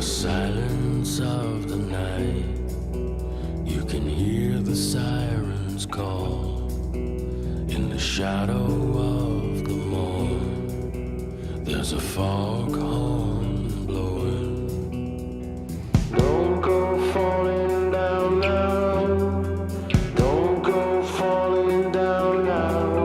silence of the night, you can hear the sirens call. In the shadow of the morn, there's a foghorn blowing. Don't go falling down now. Don't go falling down now.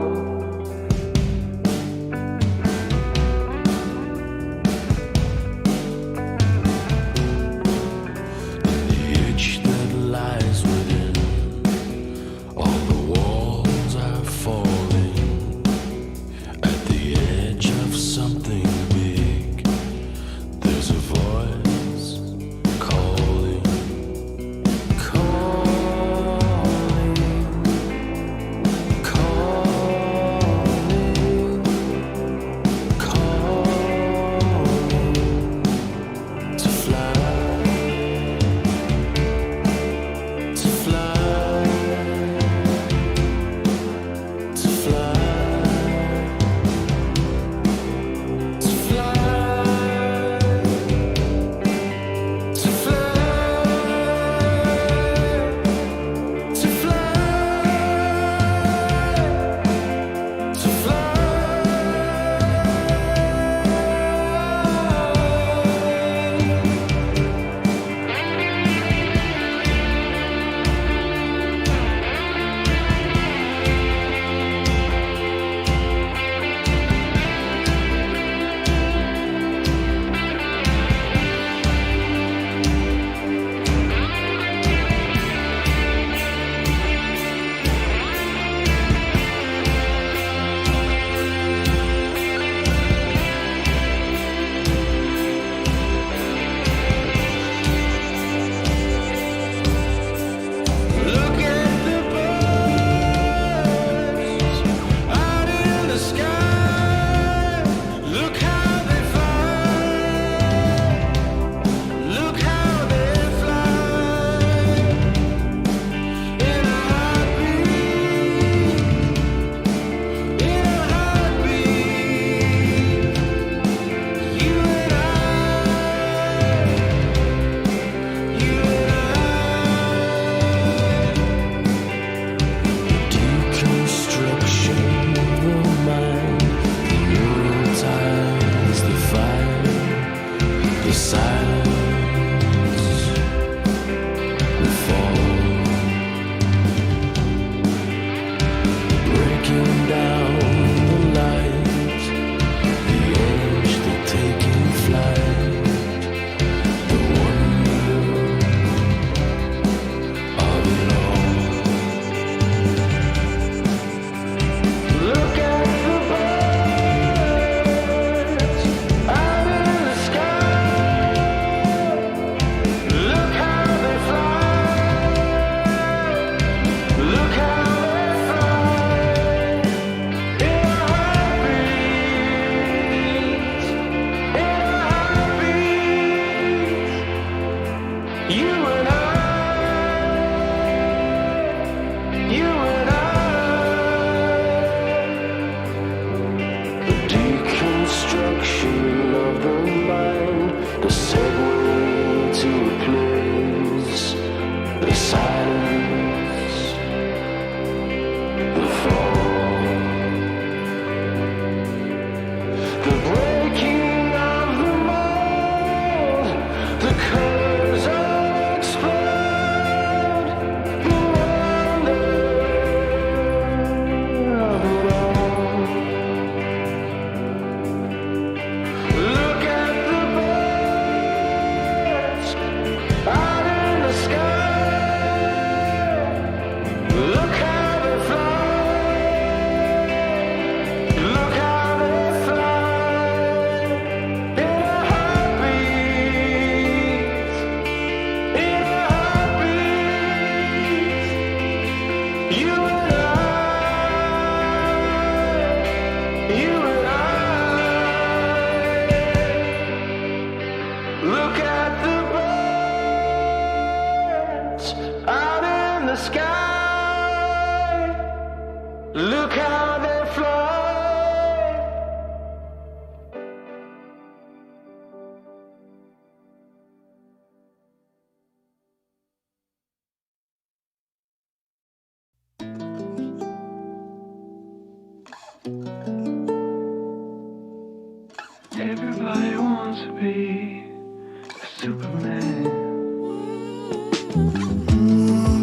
Superman.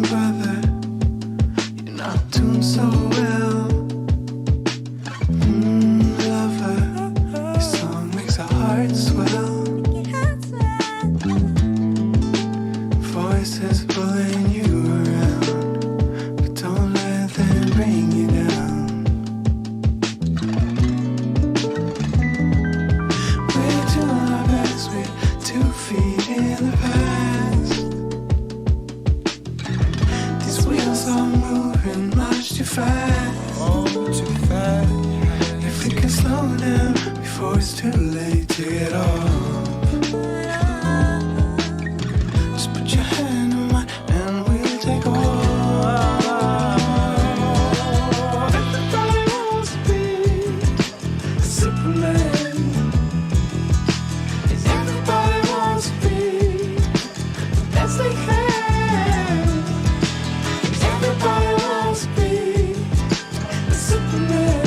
Brother, you're not doing so well. Lover, your song makes our heart swell. Voices pulling you around, but don't let them bring you down. We're doing our best, we're 2 feet in the past. These wheels are moving much too fast. Oh, too fast. If we can slow down before it's too late to get off. Just put your hand on mine and we'll take off. Everybody wants to be Superman. Everybody wants to be the best they can. Everybody wants to be the Superman.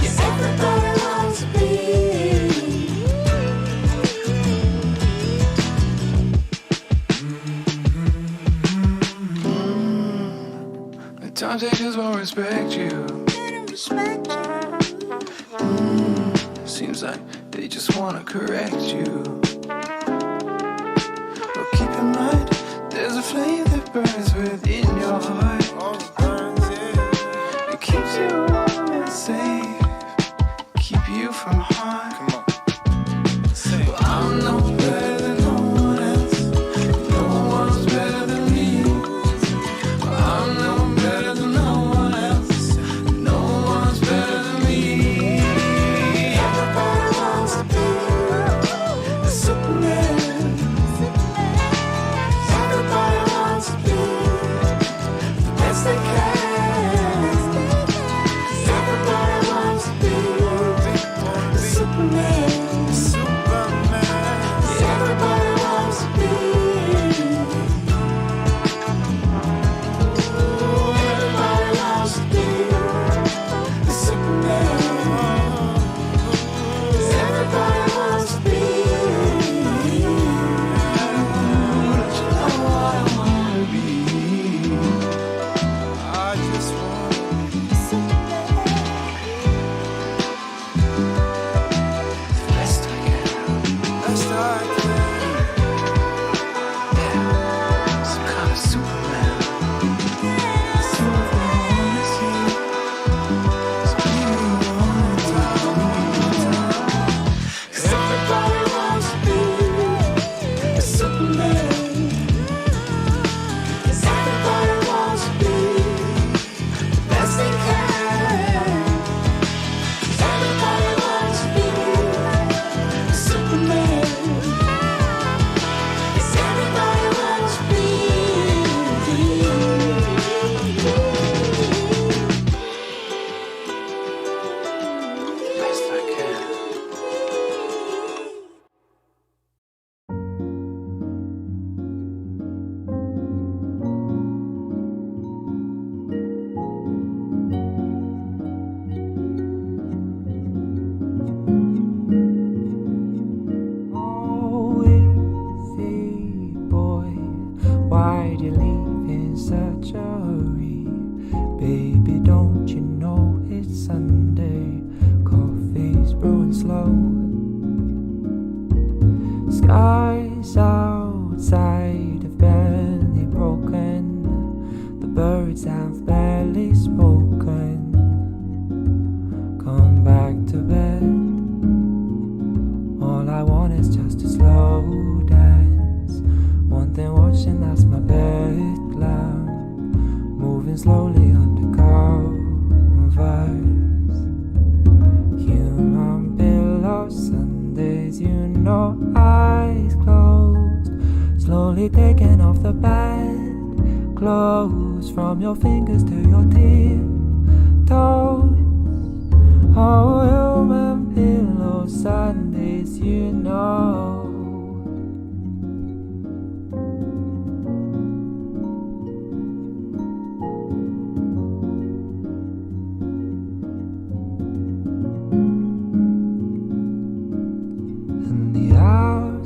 Yeah, everybody wants to be. The time takers won't respect you. Seems like they just wanna correct you. But keep in mind, there's a flame that burns within your heart. It keeps you warm and safe, keep you from harm. Well, I'm no better than no one else. No one's better than me. Well, I'm no better than no one else. No one's better than me. Everybody wants to be a Superman. Everybody wants to be the best they can. Everybody wants to be a Superman. Everybody wants to be. Everybody wants to be a Superman. Everybody wants to be. Don't you know what I wanna be? I just want a Superman. The best I can. Best I can. Yeah, some kind of Superman. Superman I wanna see. Some you wanna tell me. 'Cause everybody wants to be a Superman. 'Cause everybody wants to be the best they can. 'Cause everybody wants to be a Superman. 'Cause everybody wants to be. Best I can. Oh, easy boy, why'd you leave in such a hurry? Baby, don't you know it's Sunday? Coffee's brewing slow. Skies outside have barely broken. The birds have barely spoken. Come back to bed. All I want is just a slow dance. One thing watching, that's my bed lamp. Moving slowly under covers. Human pillow Sundays, you know, eyes closed. Slowly taking off the bed clothes from your fingers to your tiptoes. Oh, human pillow Sundays, you know. And the hours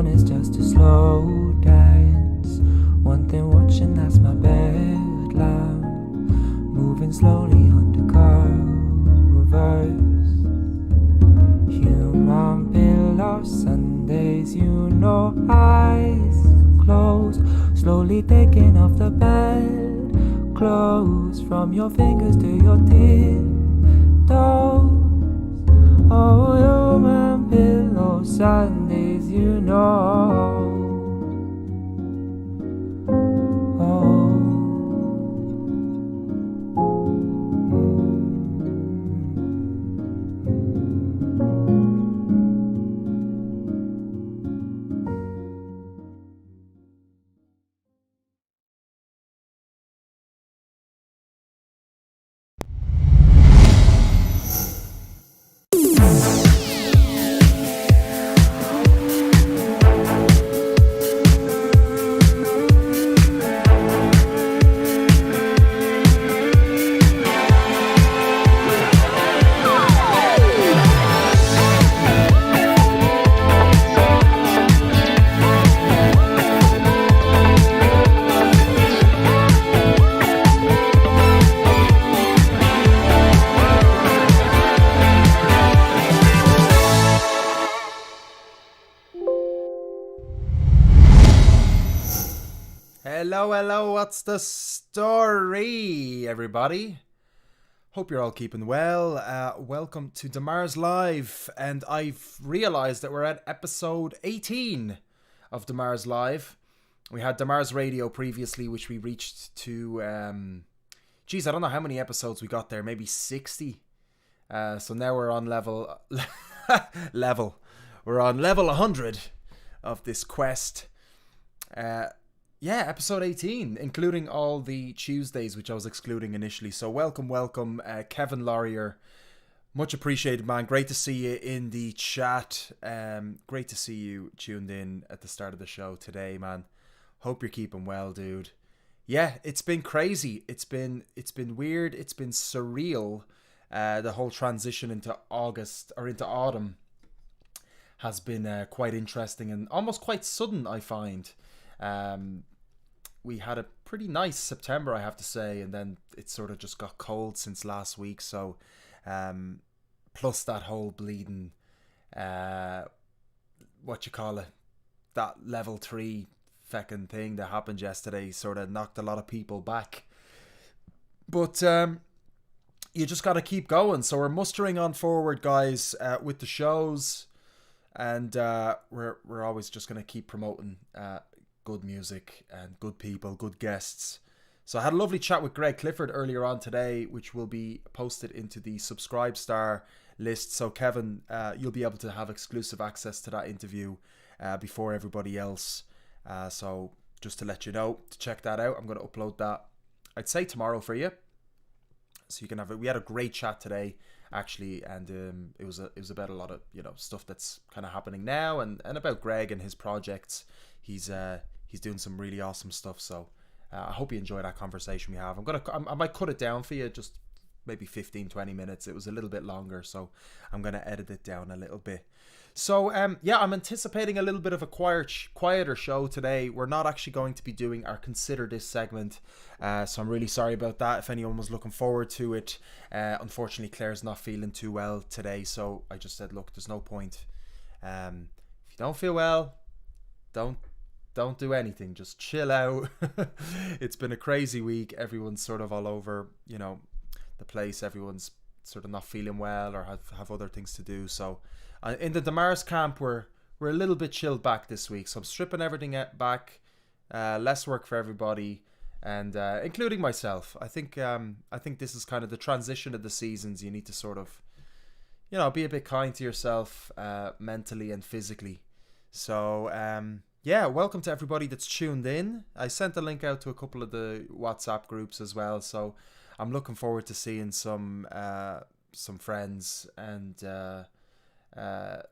want is just a slow dance. One thing watching, that's my bedlam. Moving slowly under covers. Human pillow Sundays, you know, eyes closed. Slowly taking off the bed clothes from your fingers to your tiptoes. Oh, human pillow Sundays, you know. Hello, what's the story, everybody? Hope you're all keeping well. Welcome to deMars Live, and I've realised that we're at episode 18 of deMars Live. We had deMars Radio previously, which we reached to, I don't know how many episodes we got there, maybe 60. So now we're on level, we're on level 100 of this quest. Yeah, episode 18, including all the Tuesdays, which I was excluding initially. So welcome, Kevin Laurier. Much appreciated, man. Great to see you in the chat. Great to see you tuned in at the start of the show today, man. Hope you're keeping well, dude. Yeah, it's been crazy. It's been weird. It's been surreal. The whole transition into August, or into autumn, has been quite interesting and almost quite sudden, I find. We had a pretty nice September, I have to say, and then it sort of just got cold since last week. So, plus that whole bleeding, that level 3 feckin' thing that happened yesterday sort of knocked a lot of people back. But you just got to keep going. So we're mustering on forward, guys, with the shows, and we're always just going to keep promoting good music and good people, good guests. So I had a lovely chat with Greg Clifford earlier on today, which will be posted into the Subscribe Star list. So Kevin, you'll be able to have exclusive access to that interview before everybody else. So just to let you know, to check that out, I'm going to upload that, I'd say tomorrow for you. So you can have it. We had a great chat today, actually, and it was about a lot of stuff that's kind of happening now, and about Greg and his projects. He's doing some really awesome stuff. So I hope you enjoy that conversation we have. I might cut it down for you, just maybe 15-20 minutes. It was a little bit longer, so I'm gonna edit it down a little bit. So yeah, I'm anticipating a little bit of a quieter show today. We're not actually going to be doing our Consider This segment, so I'm really sorry about that if anyone was looking forward to it. Unfortunately, Claire's not feeling too well today, so I just said, look, there's no point. If you don't feel well, don't do anything, just chill out. It's been a crazy week. Everyone's sort of all over the place. Everyone's sort of not feeling well or have other things to do. So in the deMars camp, we're a little bit chilled back this week, so I'm stripping everything back. Less work for everybody, and including myself. I think this is kind of the transition of the seasons. You need to sort of be a bit kind to yourself, mentally and physically. So yeah, welcome to everybody that's tuned in. I sent a link out to a couple of the WhatsApp groups as well, so I'm looking forward to seeing some friends and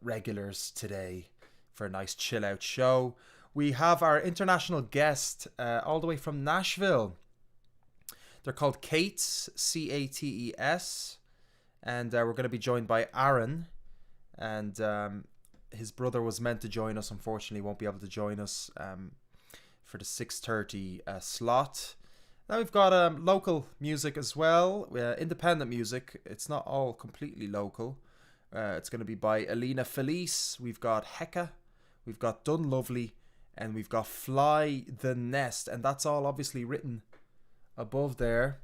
regulars today for a nice chill out show. We have our international guest all the way from Nashville. They're called CATES, CATES, and we're going to be joined by Aaron. And his brother was meant to join us. Unfortunately, won't be able to join us for the 6:30 slot. Now we've got local music as well, independent music. It's not all completely local. It's going to be by ELINA, FILICE. We've got HEKA, we've got DUNLUVLY, and we've got Fly the Nest. And that's all obviously written above there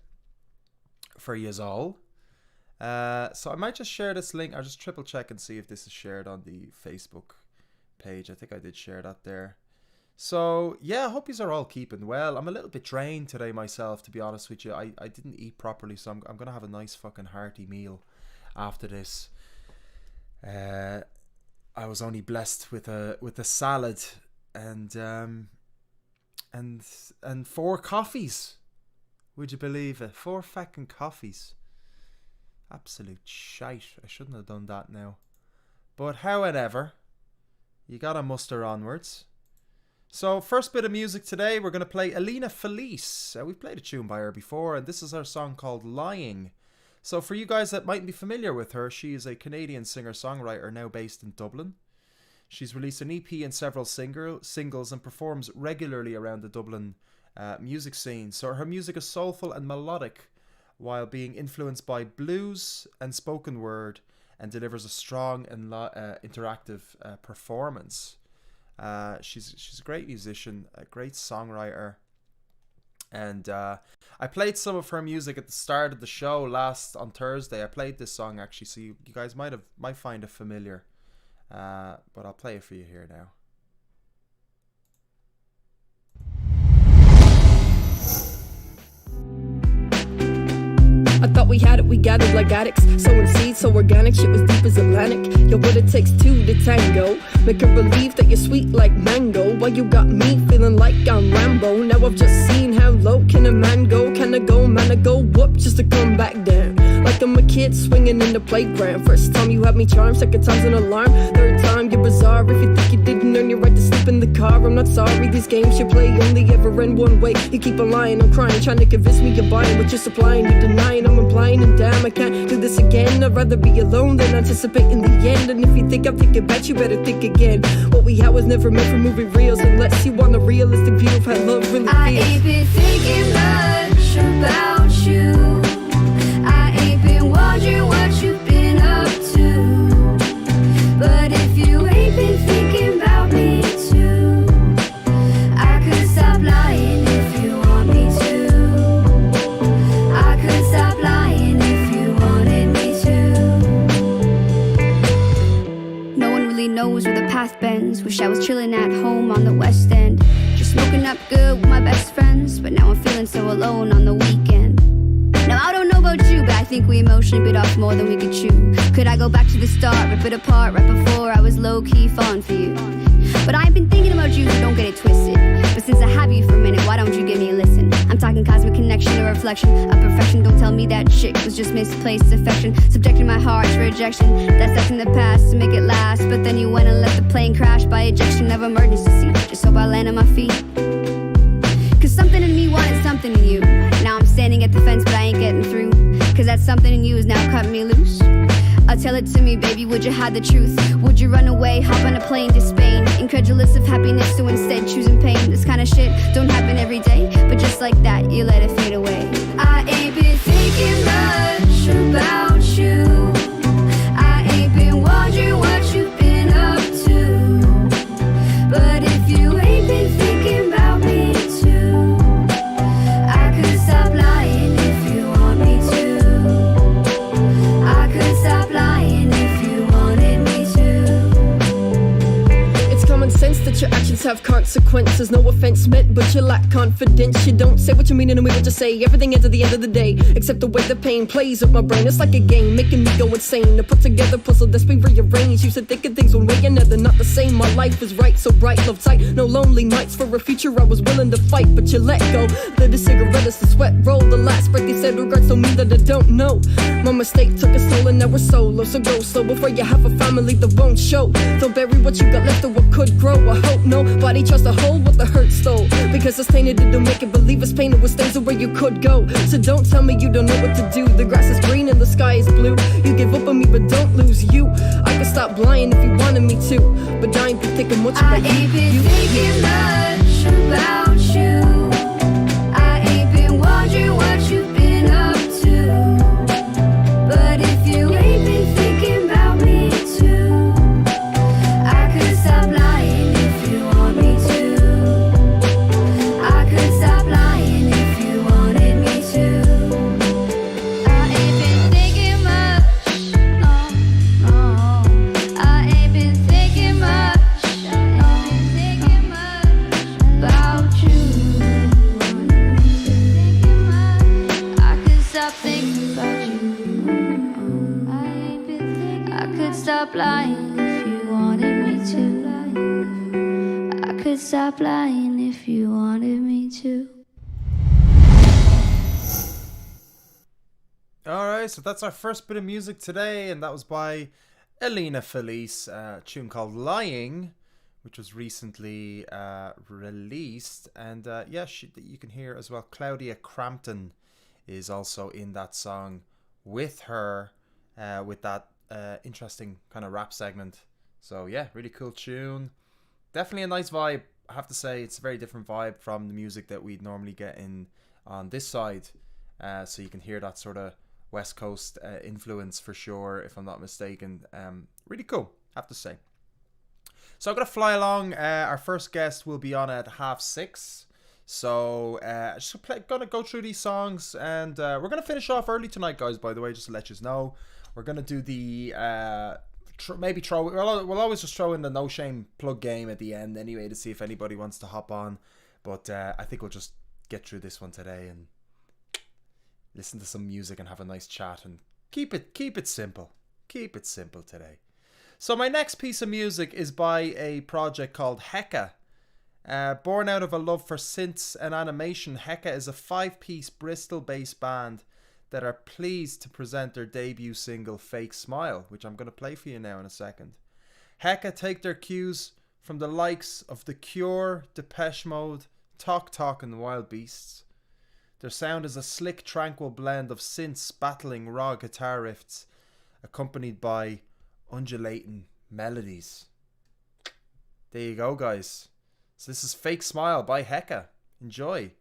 for yous all. So I might just share this link. I'll just triple check and see if this is shared on the Facebook page. I think I did share that there. So yeah, I hope yous are all keeping well. I'm a little bit drained today myself, to be honest with you. I didn't eat properly, so I'm going to have a nice fucking hearty meal after this. I was only blessed with a salad and 4 coffees. Would you believe it? 4 fucking coffees. Absolute shite. I shouldn't have done that now. But however, you gotta muster onwards. So first bit of music today, we're going to play ELINA, FILICE. We've played a tune by her before, and this is her song called Lying. So for you guys that might be familiar with her, she is a Canadian singer-songwriter now based in Dublin. She's released an EP and several singles and performs regularly around the Dublin music scene. So her music is soulful and melodic while being influenced by blues and spoken word, and delivers a strong and interactive performance. She's a great musician, a great songwriter, and I played some of her music at the start of the show on Thursday. I played this song actually, so you guys might find it familiar, but I'll play it for you here now. I thought we had it, we gathered like addicts. Sowing seeds so organic, shit was deep as Atlantic. Yo, what it takes two to tango. Make her believe that you're sweet like mango, while you got me feeling like I'm Rambo. Now I've just seen how low can a man go. Can I go, man, I go whoop just to come back down. Like I'm a kid swinging in the playground. First time you had me charmed, second time's an alarm. Third time you're bizarre. If you think you didn't earn your right to sleep in the car, I'm not sorry. These games you play only ever end one way. You keep on lying, I'm crying, trying to convince me you're buying what you're supplying. You're denying, I'm implying, and damn, I can't do this again. I'd rather be alone than anticipate in the end. And if you think I'm thinking back, you better think again. What we had was never meant for movie reels, unless you want a realistic view of how love really feels. I ain't been thinking much about you. I ain't been wondering what you've been up to. But if you ain't been thinking about me too, I could stop lying if you want me to. I could stop lying if you wanted me to. No one really knows where the path bends. Wish I was chilling at home on the West End, just smoking up good with my best friends. But now I'm feeling so alone on the weekend. Now I don't know about you, but I think we emotionally bit off more than we could chew. Could I go back to the start, rip it apart right before I was low-key falling for you? But I've been thinking about you, so don't get it twisted. But since I have you for a minute, why don't you give me a listen? I'm talking cosmic connection or reflection of perfection. Don't tell me that shit was just misplaced affection, subjecting my heart to rejection. Dissecting the past to make it last, but then you went and let the plane crash by ejection of emergency seat, just hope I land on my feet. Cause something in me wanted something in you. Now I'm standing at the fence, but I ain't getting through. Cause that something in you is now cutting me loose. Tell it to me, baby, would you hide the truth? Would you run away, hop on a plane to Spain? Incredulous of happiness, so instead choosing pain. This kind of shit don't happen every day, but just like that, you let it fade away. I ain't been thinking much about you. I ain't been wondering what you've been up to. But if you ain't been thinking about me too, I could stop lying if you want me to. I could stop lying if you wanted me to. It's common sense that your actions have consequences. No offense meant, but you lack confidence. You don't say what you mean and we what you say. Everything ends at the end of the day, except the way the pain plays with my brain. It's like a game, making me go insane. To put together puzzle that's been rearranged. Used to think of things one way and now they're not the same. My life is right, so bright, love tight. No lonely nights for a future I was willing to fight, but you let go. Lit a cigarette as the sweat rolled. The last breath they said regrets don't mean that I don't know. My mistake took a soul and now we're solo. So go slow before you have a family that won't show. Don't bury what you got left or what could grow. I hope nobody tries tries to hold what the hurt stole. Because it's tainted, it'll make it believe it's painted with stains of where you could go. So don't tell me you don't know what to do. The grass is green and the sky is blue. You give up on me, but don't lose you. I could stop lying if you wanted me to, but I ain't been thinking much about you. I ain't been thinking much about you. I ain't been wondering what you've been up to. But if you ain't been thinking about me too, I could stop lying if you want me to. I could stop lying if you wanted me to. I ain't been thinking much, no, no. I ain't been thinking much, about you. I could stop thinking about you. I could stop lying if you wanted me to. I could stop lying if you wanted me to. Alright, so that's our first bit of music today, and that was by ELINA FILICE, a tune called Lying, which was recently released. And yeah, you can hear as well, Claudia Crampton is also in that song with her, with that interesting kind of rap segment. So yeah, really cool tune. Definitely a nice vibe. I have to say, it's a very different vibe from the music that we'd normally get in on this side. So you can hear that sort of West Coast influence for sure, if I'm not mistaken. Really cool, I have to say. So I'm going to fly along. Our first guest will be on at 6:30. So just going to go through these songs, and we're going to finish off early tonight, guys, by the way, just to let you know. We're going to do the we'll always just throw in the No Shame plug game at the end anyway, to see if anybody wants to hop on. But I think we'll just get through this one today and listen to some music and have a nice chat, and keep it simple. Keep it simple today. So my next piece of music is by a project called HEKA. Born out of a love for synths and animation, HEKA is a 5-piece Bristol-based band that are pleased to present their debut single, Fake Smile, which I'm going to play for you now in a second. HEKA take their cues from the likes of The Cure, Depeche Mode, Talk Talk and the Wild Beasts. Their sound is a slick, tranquil blend of synths battling raw guitar riffs, accompanied by undulating melodies. There you go, guys. So this is Fake Smile by HEKA. Enjoy.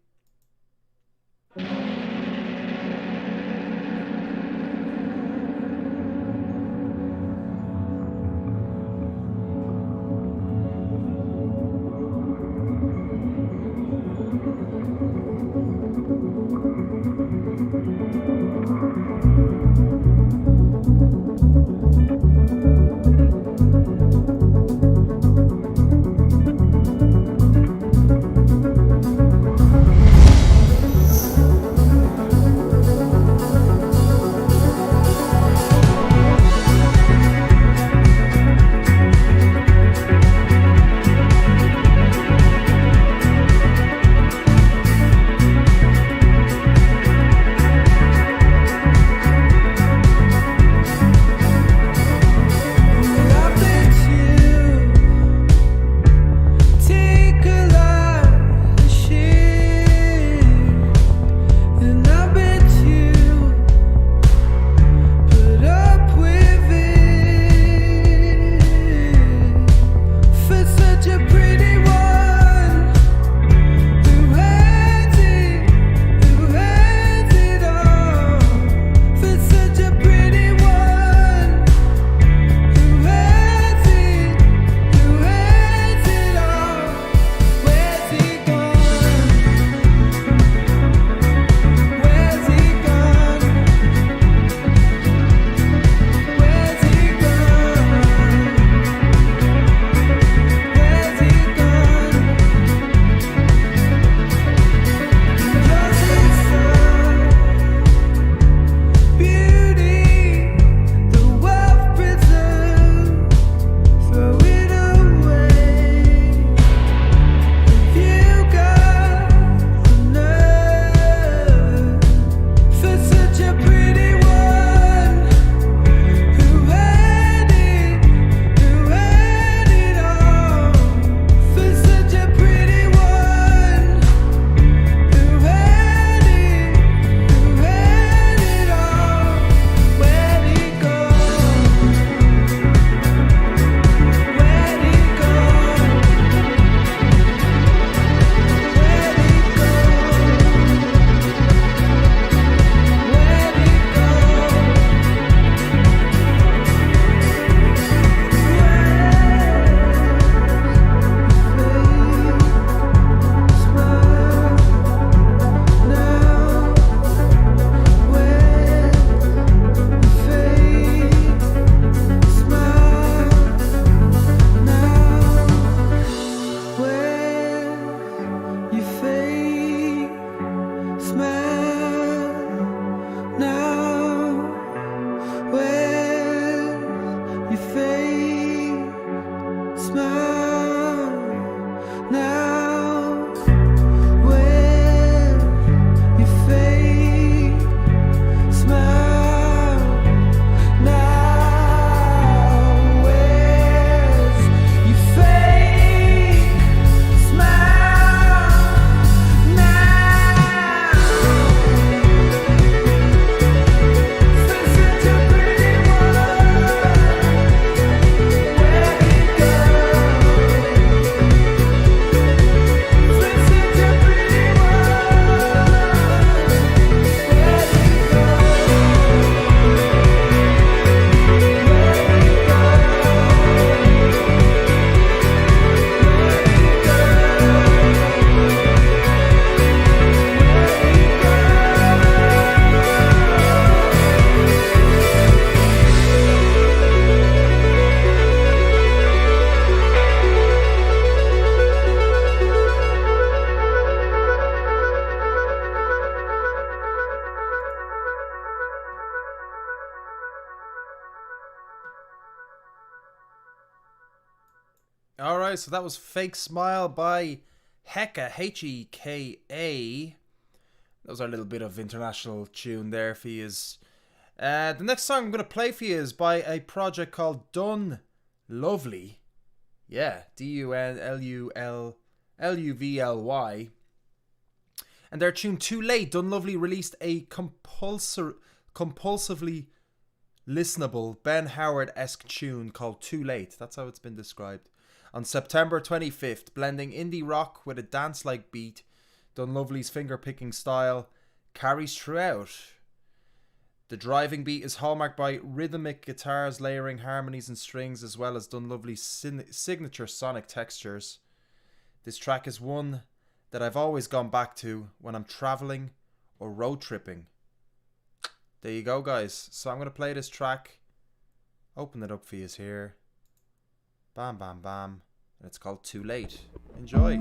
Alright, so that was Fake Smile by HEKA, HEKA. That was our little bit of international tune there for you. The next song I'm going to play for you is by a project called DUNLUVLY. Yeah, DUNLUVLY. And their tune Too Late. DUNLUVLY released a compulsively listenable Ben Howard-esque tune called Too Late. That's how it's been described. On September 25th, blending indie rock with a dance-like beat, DUNLUVLY's finger-picking style carries throughout. The driving beat is hallmarked by rhythmic guitars layering harmonies and strings, as well as DUNLUVLY's signature sonic textures. This track is one that I've always gone back to when I'm traveling or road tripping. There you go, guys. So I'm going to play this track. Open it up for you here. Bam, bam, bam. And it's called Too Late. Enjoy.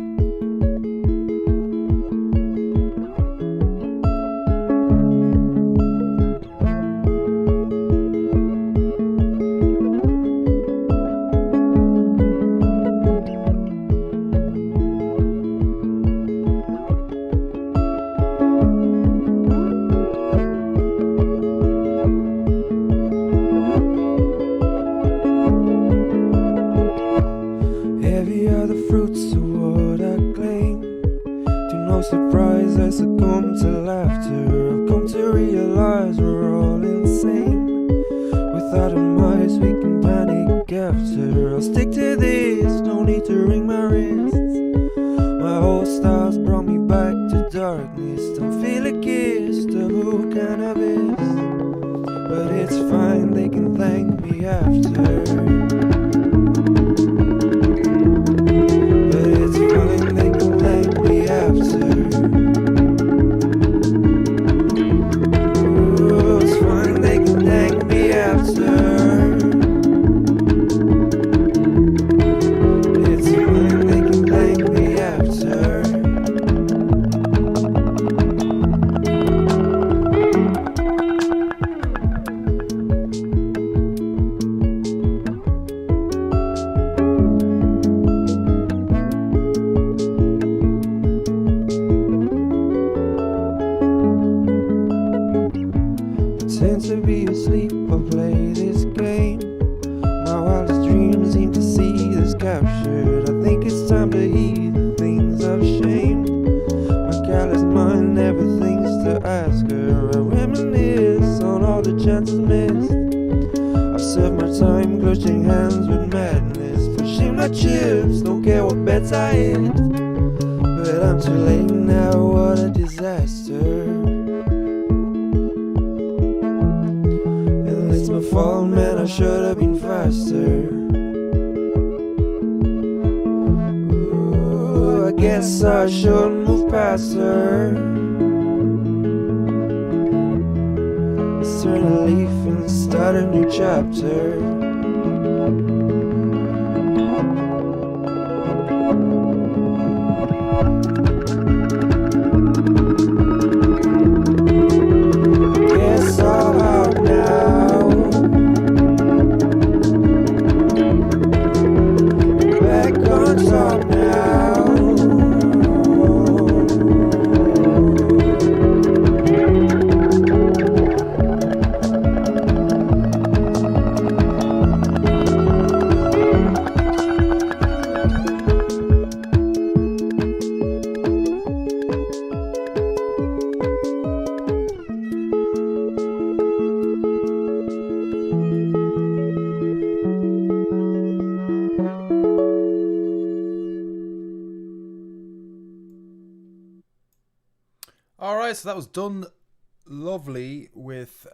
Alright, so that was DUNLUVLY with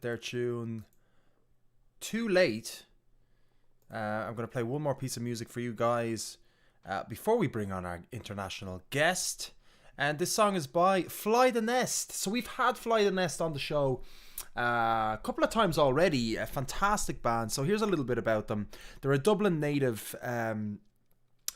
their tune Too Late. I'm going to play one more piece of music for you guys before we bring on our international guest. And this song is by Fly the Nest. So we've had Fly the Nest on the show a couple of times already. A fantastic band. So here's a little bit about them. They're a Dublin native.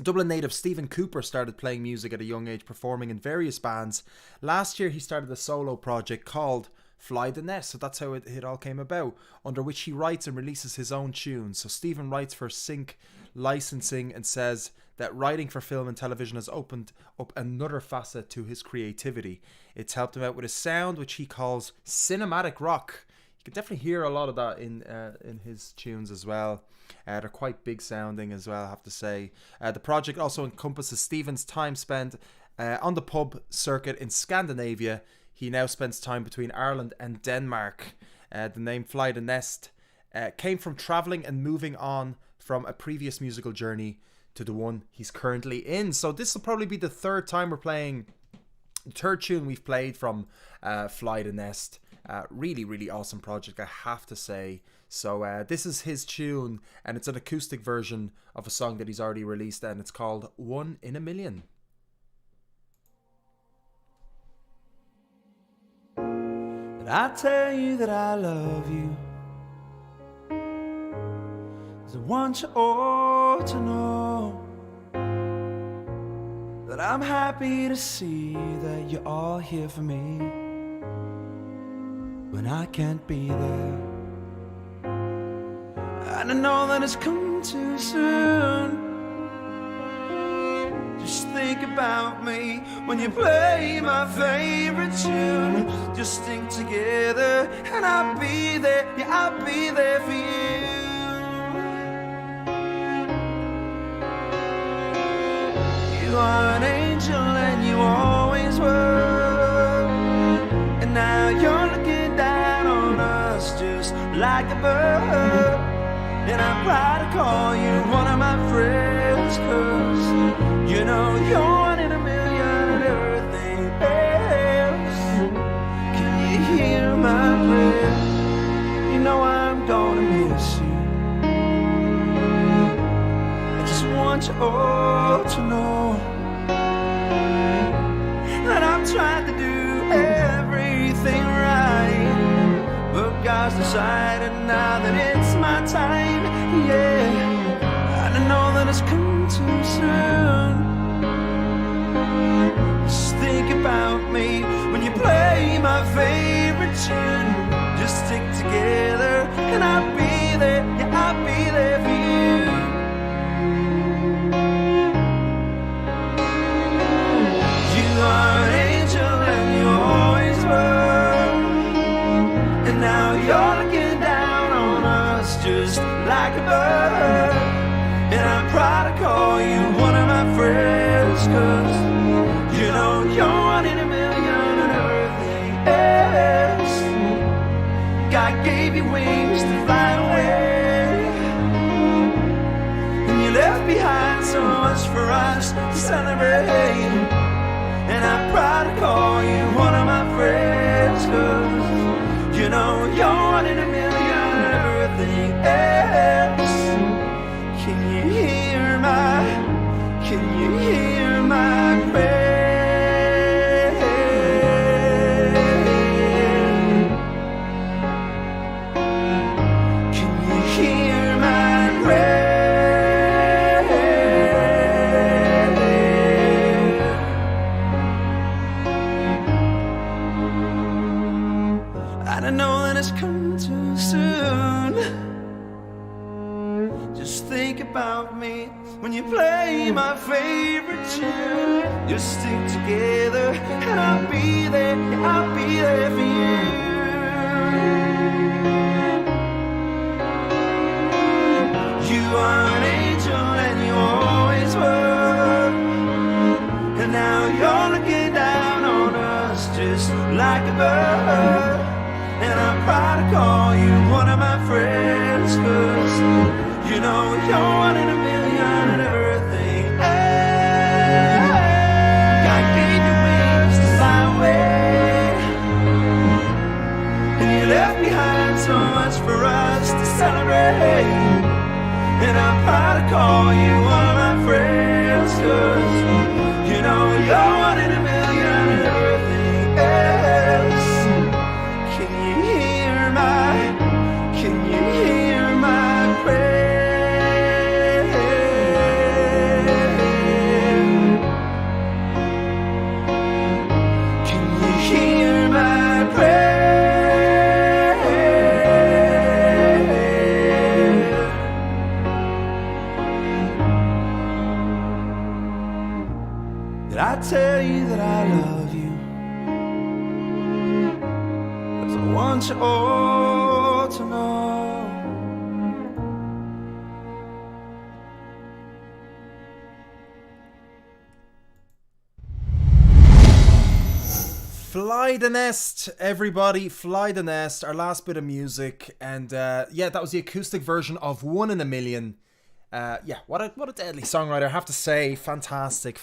Dublin native Stephen Cooper started playing music at a young age, performing in various bands. Last year he started a solo project called Fly the Nest, so that's how it all came about, under which he writes and releases his own tunes. So Stephen writes for Sync licensing and says that writing for film and television has opened up another facet to his creativity. It's helped him out with a sound which he calls cinematic rock. You can definitely hear a lot of that in his tunes as well. They're quite big sounding as well, I have to say. The project also encompasses Stephen's time spent on the pub circuit in Scandinavia. He now spends time between Ireland and Denmark. The name Fly the Nest came from travelling and moving on from a previous musical journey to the one he's currently in. So this will probably be the third time we're playing, the third tune we've played from Fly the Nest. Really, really awesome project, I have to say. So this is his tune, and it's an acoustic version of a song that he's already released, and it's called 1 in a Million. Did I tell you that I love you? 'Cause I want you all to know that I'm happy to see that you're all here for me when I can't be there. And I know that it's come too soon. Just think about me when you play my favorite tune. Just stick together and I'll be there. Yeah, I'll be there for you. You are an angel and you always were. And now you're looking down on us just like a bird. And I'm proud to call you one of my friends, 'cause you know you're one in a million and everything else. Can you hear my prayer? You know I'm gonna miss you. I just want you all to know that I'm trying to do everything right, but God's decided now that it's my time, yeah. And I know that it's come too soon. Just think about me when you play my favorite tune. Just stick together and I'll be there, yeah, I'll be there for you. You are an angel and you always were. And now you're looking down on us just like a bird. And I'm proud to call you one of my friends, 'cause you know you're one in a million and everything else. God gave you wings to fly away, and you left behind so much for us to celebrate. And I'm proud to call you one of my friends, 'cause you know you're one in a million and everything else. Can you hear my prayer? Can you hear my prayer? And I know that it's come too soon. Just think about me when you play my favorite tune. Just stick together and I'll be there, yeah, I'll be there for you. You are an angel and you always were. And now you're looking down on us just like a bird. And I'm proud to call you one of my friends, 'cause you know you're one in a million and everything else. God gave you wings to fly away, and you left behind so much for us to celebrate. And I'm proud to call you one of my friends, 'cause you know you're one in a million and everything else. Can you hear my prayer? Can you hear my prayer? say that I love you, 'cause I want you all to know. Fly the Nest, everybody, Fly the Nest, our last bit of music, and yeah, that was the acoustic version of One in a Million. Yeah, what a deadly songwriter, I have to say. Fantastic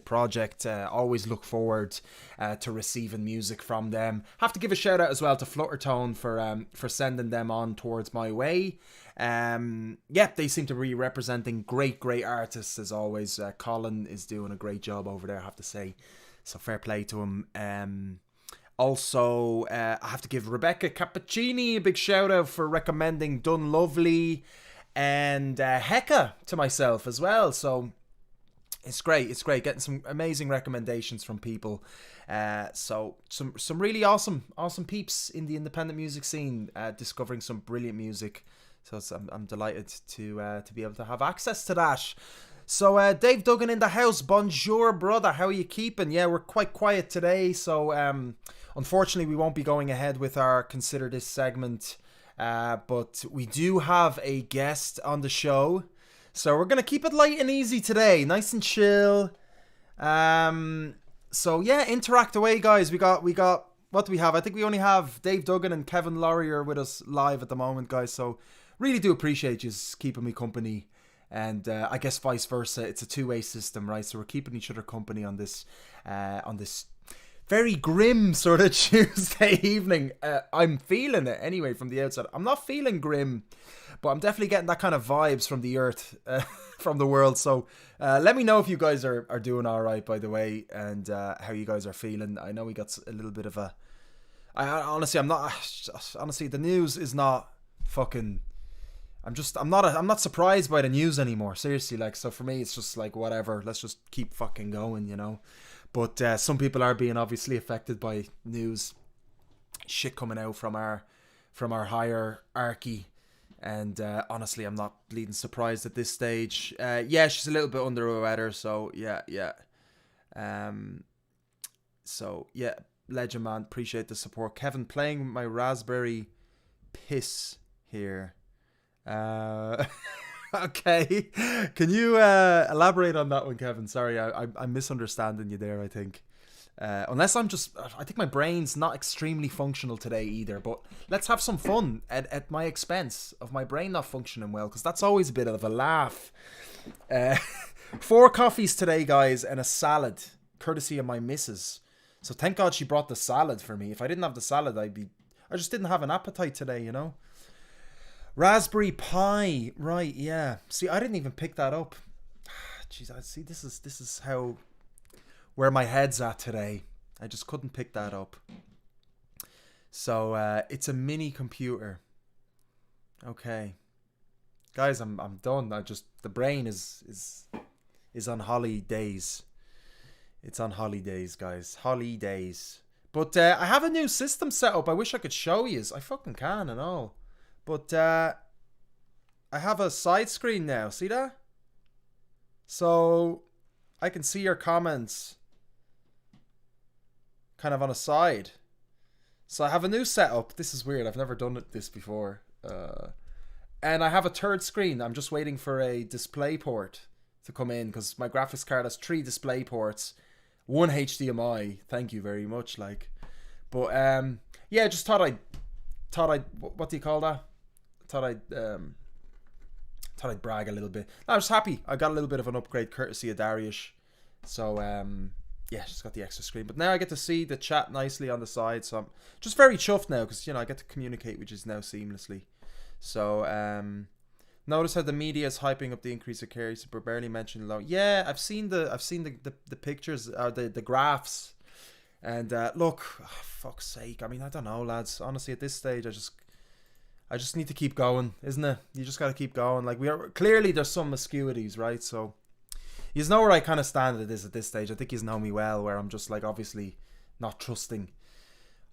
project. Always look forward to receiving music from them. Have to give a shout out as well to Fluttertone for sending them on towards my way. Yeah, they seem to be representing great artists as always. Colin is doing a great job over there, I have to say. So fair play to him. Also, I have to give Rebecca Cappuccini a big shout out for recommending DUNLUVLY and HEKA to myself as well. So it's great getting some amazing recommendations from people. So some really awesome peeps in the independent music scene, discovering some brilliant music. So I'm delighted to be able to have access to that. So Dave Duggan in the house. Bonjour, brother. How are you keeping? Yeah, we're quite quiet today, so unfortunately we won't be going ahead with our Consider This segment, but we do have a guest on the show, so we're gonna keep it light and easy today, nice and chill. So yeah, interact away, guys. We got what do we have? I think we only have Dave Duggan and Kevin Laurier with us live at the moment, guys, so really do appreciate you keeping me company. And I guess vice versa, it's a two-way system, right? So we're keeping each other company on this very grim sort of Tuesday evening. I'm feeling it anyway from the outside. I'm not feeling grim, but I'm definitely getting that kind of vibes from the earth, from the world. So let me know if you guys are doing all right, by the way, and how you guys are feeling. I know we got a little bit of a... Honestly, the news is not fucking... I'm not surprised by the news anymore, seriously, like, so for me it's just like whatever, let's just keep fucking going, you know. But some people are being obviously affected by news shit coming out from our hierarchy, and honestly I'm not bleeding surprised at this stage. Yeah, she's a little bit under the weather, so yeah. So yeah, legend man, appreciate the support. Kevin, playing with my raspberry piss here. Okay, can you elaborate on that one, Kevin? Sorry, I'm misunderstanding you there, I think. Unless I think my brain's not extremely functional today either, but let's have some fun at my expense of my brain not functioning well, because that's always a bit of a laugh. 4 coffees today, guys, and a salad, courtesy of my missus. So thank God she brought the salad for me. If I didn't have the salad, I just didn't have an appetite today, you know. Raspberry pie, right? Yeah. See, I didn't even pick that up. Jeez, I see. This is how where my head's at today. I just couldn't pick that up. So it's a mini computer. Okay, guys, I'm done. The brain is on holidays. It's on holidays, guys. Holidays. But I have a new system set up. I wish I could show you. I fucking can and all. But I have a side screen now. See that? So I can see your comments kind of on a side. So I have a new setup. This is weird. I've never done this before. And I have a third screen. I'm just waiting for a display port to come in, because my graphics card has 3 display ports, 1 HDMI. Thank you very much. Like, but yeah, just thought I'd what do you call that? Thought I'd brag a little bit. I was happy. I got a little bit of an upgrade courtesy of Darius. So yeah, just got the extra screen. But now I get to see the chat nicely on the side. So I'm just very chuffed now, because, you know, I get to communicate with you now seamlessly. So notice how the media is hyping up the increase of cases, but barely mentioned low. Yeah, I've seen the pictures, the graphs. And look, fuck's sake. I mean, I don't know, lads. Honestly, at this stage, I just need to keep going, isn't it? You just got to keep going. Like, clearly there's some askewities, right? So you know where I kind of stand at this stage. I think you know me well, where I'm just like obviously not trusting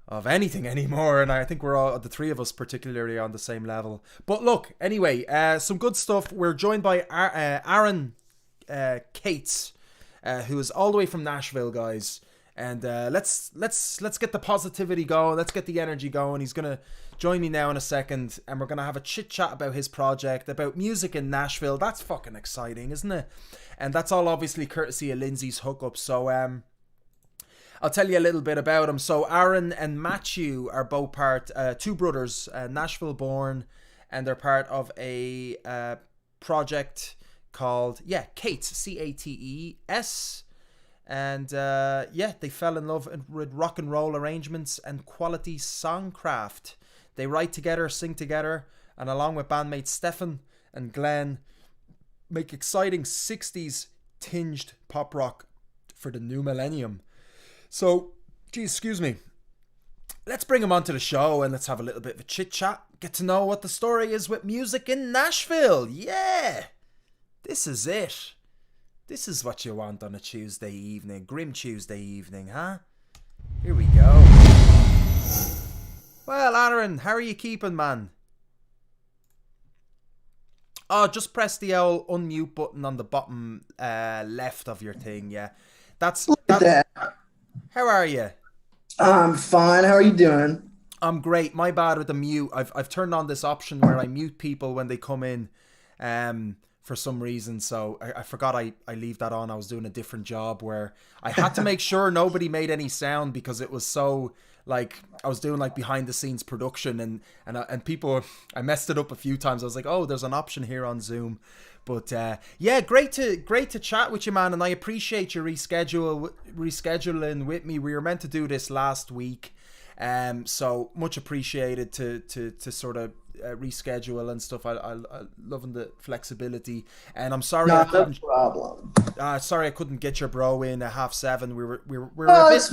of anything anymore, and I think we're all, the 3 of us particularly, on the same level. But look, anyway, some good stuff. We're joined by Aaron CATES. who is all the way from Nashville, guys. And let's get the positivity going. Let's get the energy going. He's gonna join me now in a second, and we're gonna have a chit chat about his project, about music in Nashville. That's fucking exciting, isn't it? And that's all obviously courtesy of Lindsey's hookup. So I'll tell you a little bit about him. So Aaron and Matthew are both two brothers, Nashville born, and they're part of a project called CATES, CATES. And they fell in love with rock and roll arrangements and quality songcraft. They write together, sing together, and along with bandmates Stefan and Glen, make exciting 60s tinged pop rock for the new millennium. So, excuse me. Let's bring him onto the show and let's have a little bit of a chit chat. Get to know what the story is with music in Nashville. Yeah, this is it. This is what you want on a Tuesday evening, grim Tuesday evening, huh? Here we go. Well, Aaron, how are you keeping, man? Oh, just press the old unmute button on the bottom left of your thing, yeah. That's that. How are you? I'm fine. How are you doing? I'm great. My bad with the mute. I've turned on this option where I mute people when they come in for some reason. So I forgot I leave that on. I was doing a different job where I had to make sure nobody made any sound because it was so like I was doing like behind the scenes production and people, I messed it up a few times. I was like, oh, there's an option here on Zoom. But great to chat with you, man, and I appreciate your rescheduling with me. We were meant to do this last week, so much appreciated to sort of reschedule and stuff. I loving the flexibility, and I'm sorry no problem. Sorry I couldn't get your bro in at 7:30. We were a bit.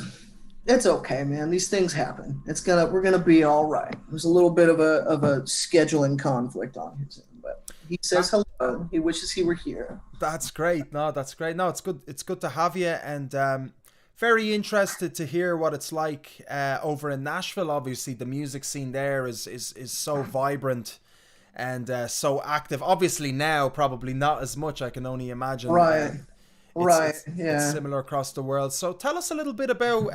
It's okay, man. These things happen. We're gonna be all right. There's a little bit of a scheduling conflict on his end, but he says hello. He wishes he were here. That's great. No, that's great. No, it's good. It's good to have you, and very interested to hear what it's like over in Nashville. Obviously, the music scene there is so vibrant and so active. Obviously, now probably not as much. I can only imagine. Right. It's similar across the world. So tell us a little bit about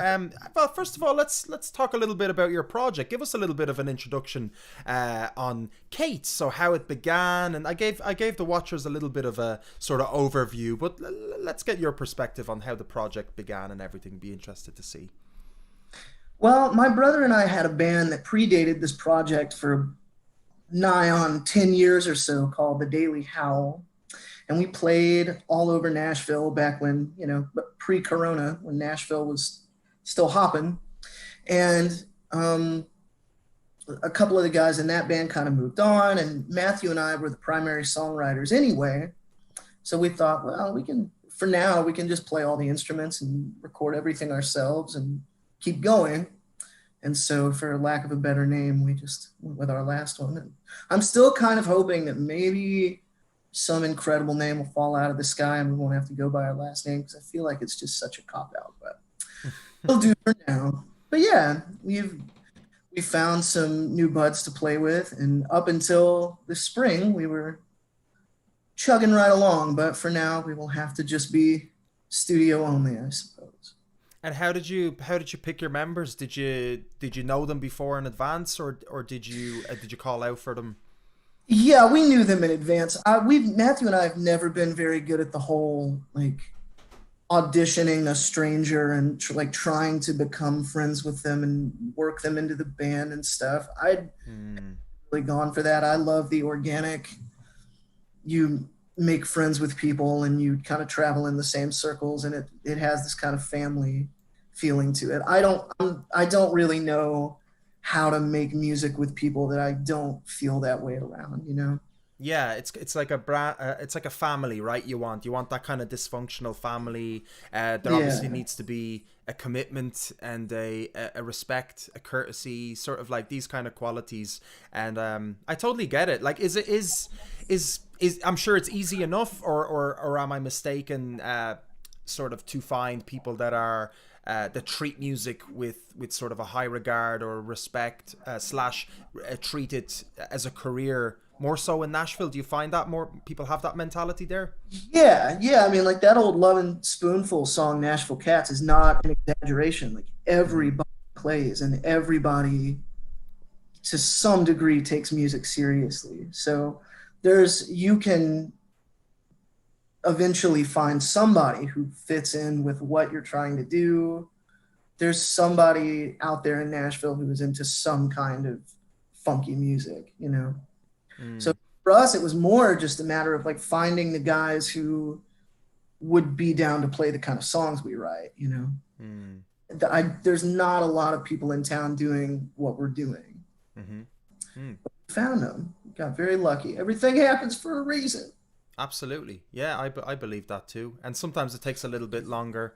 well, first of all, let's talk a little bit about your project. Give us a little bit of an introduction on CATES, so how it began, and I gave the watchers a little bit of a sort of overview, but let's get your perspective on how the project began and everything. Be interested to see. Well, my brother and I had a band that predated this project for nigh on 10 years or so called the Daily Howl. And we played all over Nashville back when, pre-corona, when Nashville was still hopping. And a couple of the guys in that band kind of moved on, and Matthew and I were the primary songwriters anyway. So we thought, well, we can just play all the instruments and record everything ourselves and keep going. And so for lack of a better name, we just went with our last one. And I'm still kind of hoping that maybe some incredible name will fall out of the sky and we won't have to go by our last name, because I feel like it's just such a cop-out, but we'll do for now. But yeah, we found some new buds to play with, and up until this spring we were chugging right along, but for now we will have to just be studio only, I suppose. And how did you pick your members? Did you know them before in advance, or did you call out for them? Yeah, we knew them in advance. Matthew and I have never been very good at the whole like auditioning a stranger and trying to become friends with them and work them into the band and stuff. I'd really gone for that. I love the organic. You make friends with people and you kind of travel in the same circles, and it has this kind of family feeling to it. I don't really know how to make music with people that I don't feel that way around, Yeah, it's like it's like a family, right? You want that kind of dysfunctional family. There obviously needs to be a commitment and a respect, a courtesy, sort of like these kind of qualities. And I totally get it. Like, is I'm sure it's easy enough, or am I mistaken? Sort of to find people that are that treat music with sort of a high regard or respect / treat it as a career more so in Nashville? Do you find that more people have that mentality there? Yeah. I mean, like that old Lovin' Spoonful song, Nashville Cats, is not an exaggeration. Like everybody plays and everybody to some degree takes music seriously. So you can eventually find somebody who fits in with what you're trying to do. There's somebody out there in Nashville who is into some kind of funky music, you know? So for us, it was more just a matter of like finding the guys who would be down to play the kind of songs we write, you know? There's not a lot of people in town doing what we're doing. We found them. We got very lucky. Everything happens for a reason. Absolutely. Yeah, I believe that too. And sometimes it takes a little bit longer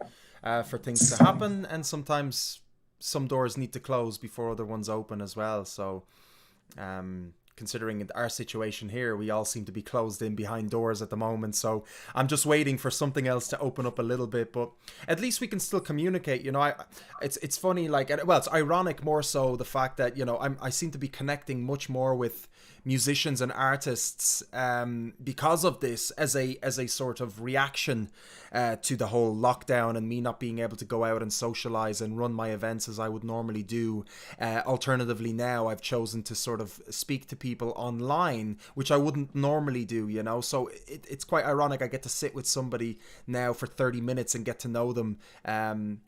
for things to happen, and sometimes some doors need to close before other ones open as well. So considering our situation here, we all seem to be closed in behind doors at the moment. So I'm just waiting for something else to open up a little bit, but at least we can still communicate. You know, it's funny, like, well, it's ironic more so the fact that, you know, I seem to be connecting much more with musicians and artists because of this, as a sort of reaction to the whole lockdown and me not being able to go out and socialize and run my events as I would normally do. Alternatively, now I've chosen to sort of speak to people online, which I wouldn't normally do, you know. So it's quite ironic. I get to sit with somebody now for 30 minutes and get to know them,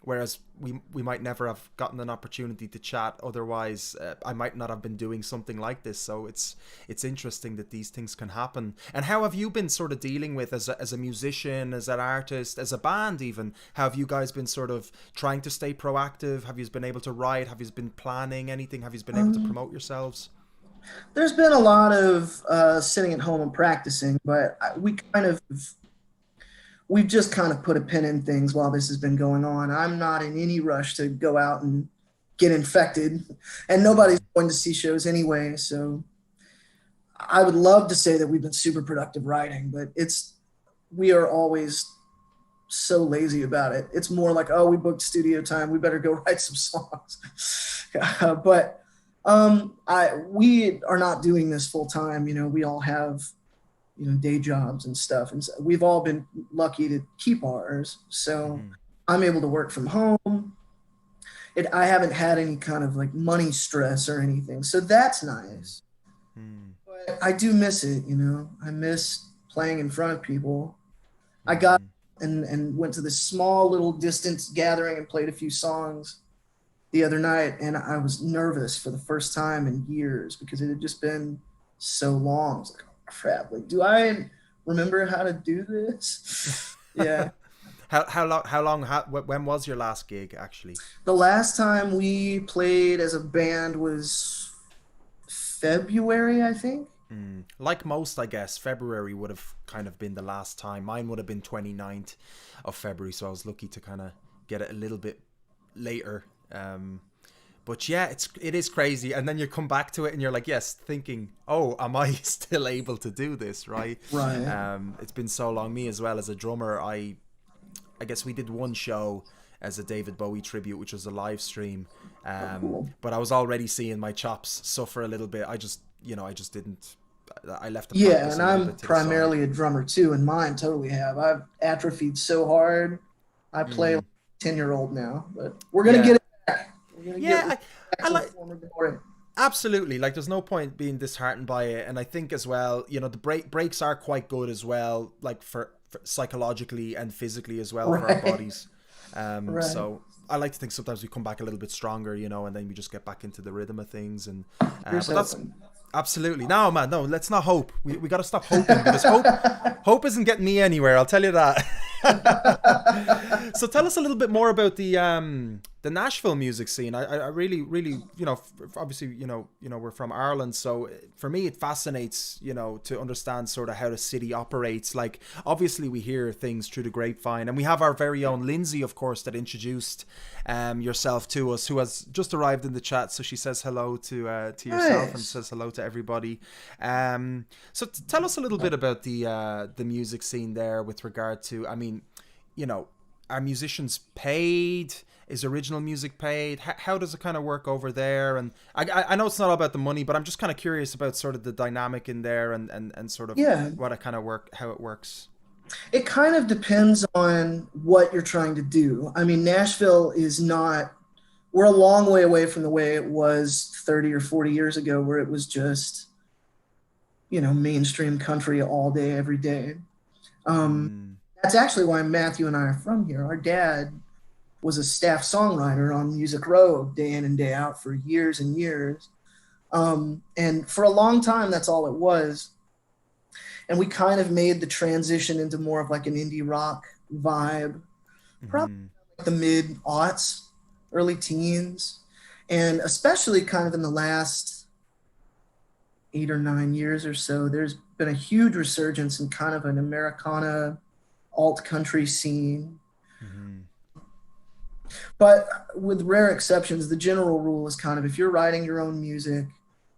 whereas we might never have gotten an opportunity to chat otherwise. I might not have been doing something like this. So it's interesting that these things can happen. And how have you been sort of dealing with, as a musician, as an artist, as a band even? How have you guys been sort of trying to stay proactive? Have you been able to write? Have you been planning anything? Have you been able to promote yourselves? There's been a lot of sitting at home and practicing, but we've just kind of put a pin in things while this has been going on. I'm not in any rush to go out and get infected, and nobody's going to see shows anyway. So I would love to say that we've been super productive writing, but we are always so lazy about it. It's more like, oh, we booked studio time, we better go write some songs. But we are not doing this full time. You know, we all have, you know, day jobs and stuff, and so we've all been lucky to keep ours. So I'm able to work from home. I haven't had any kind of like money stress or anything, so that's nice. But I do miss it, you know. I miss playing in front of people. I got and went to this small little distance gathering and played a few songs the other night, and I was nervous for the first time in years because it had just been so long. I was like, oh, crap, like, do I remember how to do this? Yeah. When was your last gig, actually? The last time we played as a band was February, I think. Like most, I guess, February would have kind of been the last time. Mine would have been 29th of February, so I was lucky to kind of get it a little bit later. But yeah, it is crazy. And then you come back to it and you're like, yes, thinking, oh, am I still able to do this, right? Right. It's been so long. Me as well, as a drummer, I guess we did one show as a David Bowie tribute, which was a live stream. Cool. But I was already seeing my chops suffer a little bit. I just didn't. I left the yeah, and I'm primarily a drummer too, and mine totally have. I've atrophied so hard. I play like a 10-year-old now, but we're gonna get it back. I like. Absolutely, like there's no point being disheartened by it, and I think as well, you know, the breaks are quite good as well, like for psychologically and physically as well for our bodies. So I like to think sometimes we come back a little bit stronger, you know, and then we just get back into the rhythm of things. And but that's absolutely no, man. No, let's not hope. We got to stop hoping, because hope isn't getting me anywhere. I'll tell you that. So tell us a little bit more about the Nashville music scene. I really, you know, obviously, you know, we're from Ireland, so for me it fascinates, you know, to understand sort of how the city operates. Like, obviously we hear things through the grapevine, and we have our very own Lindsey, of course, that introduced yourself to us, who has just arrived in the chat. So she says hello to yourself and says hello to everybody. So tell us a little bit about the music scene there with regard to, I mean, you know, are musicians paid? Is original music paid? How does it kind of work over there? And I know it's not all about the money, but I'm just kind of curious about sort of the dynamic in there and sort of what it kind of how it works. It kind of depends on what you're trying to do. I mean, Nashville is not, we're a long way away from the way it was 30 or 40 years ago, where it was just, you know, mainstream country all day, every day. That's actually why Matthew and I are from here. Our dad was a staff songwriter on Music Row day in and day out for years and years. And for a long time, that's all it was. And we kind of made the transition into more of like an indie rock vibe, probably like the mid-aughts, early teens. And especially kind of in the last 8 or 9 years or so, there's been a huge resurgence in kind of an Americana alt country scene. But with rare exceptions, the general rule is kind of, if you're writing your own music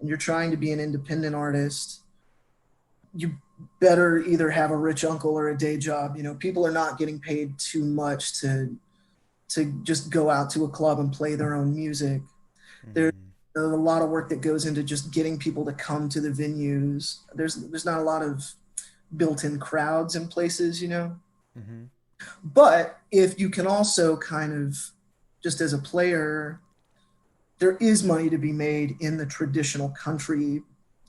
and you're trying to be an independent artist, you better either have a rich uncle or a day job. You know, people are not getting paid too much to just go out to a club and play their own music. There's a lot of work that goes into just getting people to come to the venues. There's not a lot of built-in crowds in places, you know. But if you can also kind of, just as a player, there is money to be made in the traditional country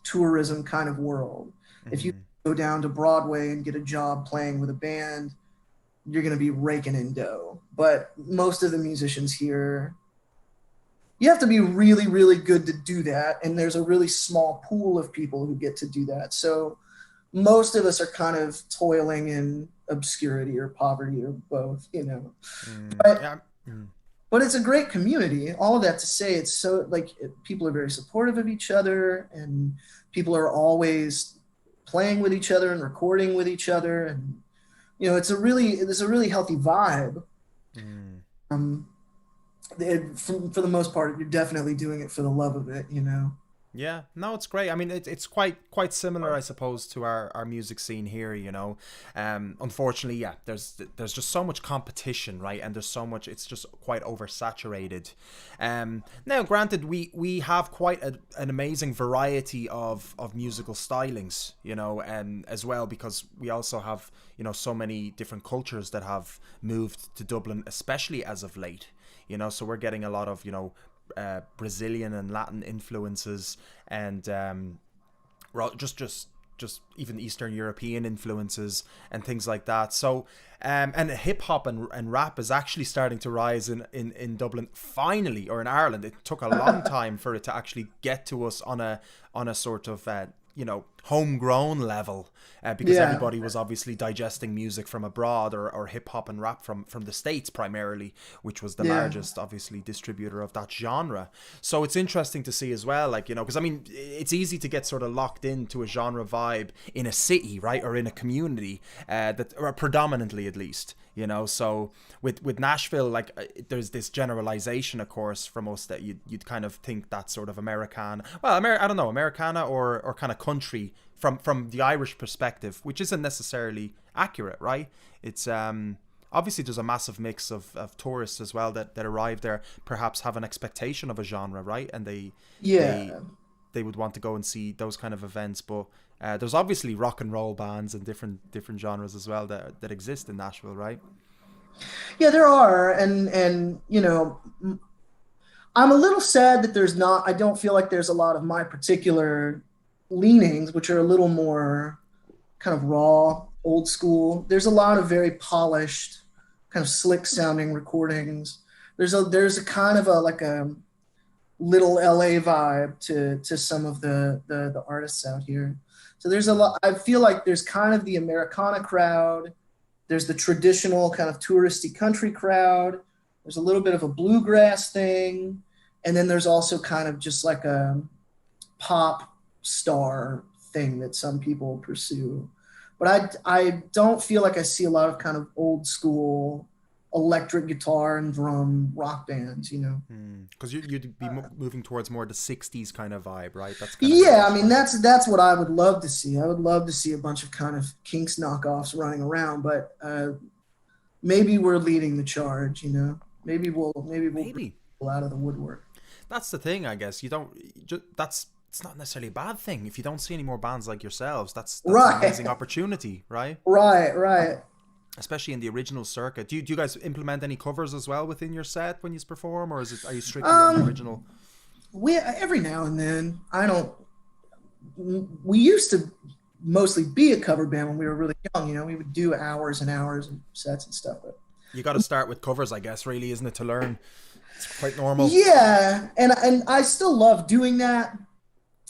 tourism kind of world. If you go down to Broadway and get a job playing with a band, you're going to be raking in dough. But most of the musicians here, you have to be really, really good to do that. And there's a really small pool of people who get to do that. So most of us are kind of toiling in obscurity or poverty or both, you know. But it's a great community. All of that to say, it's so like people are very supportive of each other, and people are always playing with each other and recording with each other, and you know, there's a really healthy vibe. For the most part, you're definitely doing it for the love of it, you know. Yeah, no, it's great. I mean, it's quite similar, I suppose, to our music scene here, you know. Unfortunately, yeah, there's just so much competition, right? And there's so much, it's just quite oversaturated. Now, granted, we have quite an amazing variety of musical stylings, you know, as well, because we also have, you know, so many different cultures that have moved to Dublin, especially as of late, you know. So we're getting a lot of, you know, Brazilian and Latin influences, and just even Eastern European influences and things like that. So and hip hop and rap is actually starting to rise in Dublin finally, or in Ireland. It took a long time for it to actually get to us on a sort of you know, homegrown level, because everybody was obviously digesting music from abroad, or hip hop and rap from the States primarily, which was the largest obviously distributor of that genre. So it's interesting to see as well, like, you know, because I mean, it's easy to get sort of locked into a genre vibe in a city, right, or in a community that, or predominantly at least, you know. So with Nashville, like, there's this generalization, of course, from us that you'd kind of think that sort of Americana, well, I don't know, Americana or kind of country from the Irish perspective, which isn't necessarily accurate, right? It's obviously there's a massive mix of tourists as well that arrive there, perhaps have an expectation of a genre, right? And they would want to go and see those kind of events. But there's obviously rock and roll bands and different genres as well that exist in Nashville, right? Yeah, there are, and you know, I'm a little sad that I don't feel like there's a lot of my particular leanings, which are a little more kind of raw, old school. There's a lot of very polished, kind of slick sounding recordings. There's a kind of a little LA vibe to some of the artists out here. So there's a lot. I feel like there's kind of the Americana crowd. There's the traditional kind of touristy country crowd. There's a little bit of a bluegrass thing. And then there's also kind of just like a pop star thing that some people pursue. But I don't feel like I see a lot of kind of old school electric guitar and drum rock bands, you know. Because you'd be moving towards more the 60s kind of vibe, right? That's I mean, that's what I would love to see. I would love to see a bunch of kind of Kinks knockoffs running around, but maybe we're leading the charge, you know. Maybe we'll bring Maybe. people out of the woodwork. That's the thing, I guess. It's not necessarily a bad thing if you don't see any more bands like yourselves. That's Right. an amazing opportunity, right? Right. Especially in the original circuit. Do you guys implement any covers as well within your set when you perform, or are you strictly on the original? We every now and then. We used to mostly be a cover band when we were really young. You know, we would do hours and hours of sets and stuff. But You got to start with covers, I guess, really, isn't it, to learn? It's quite normal. yeah, and I still love doing that,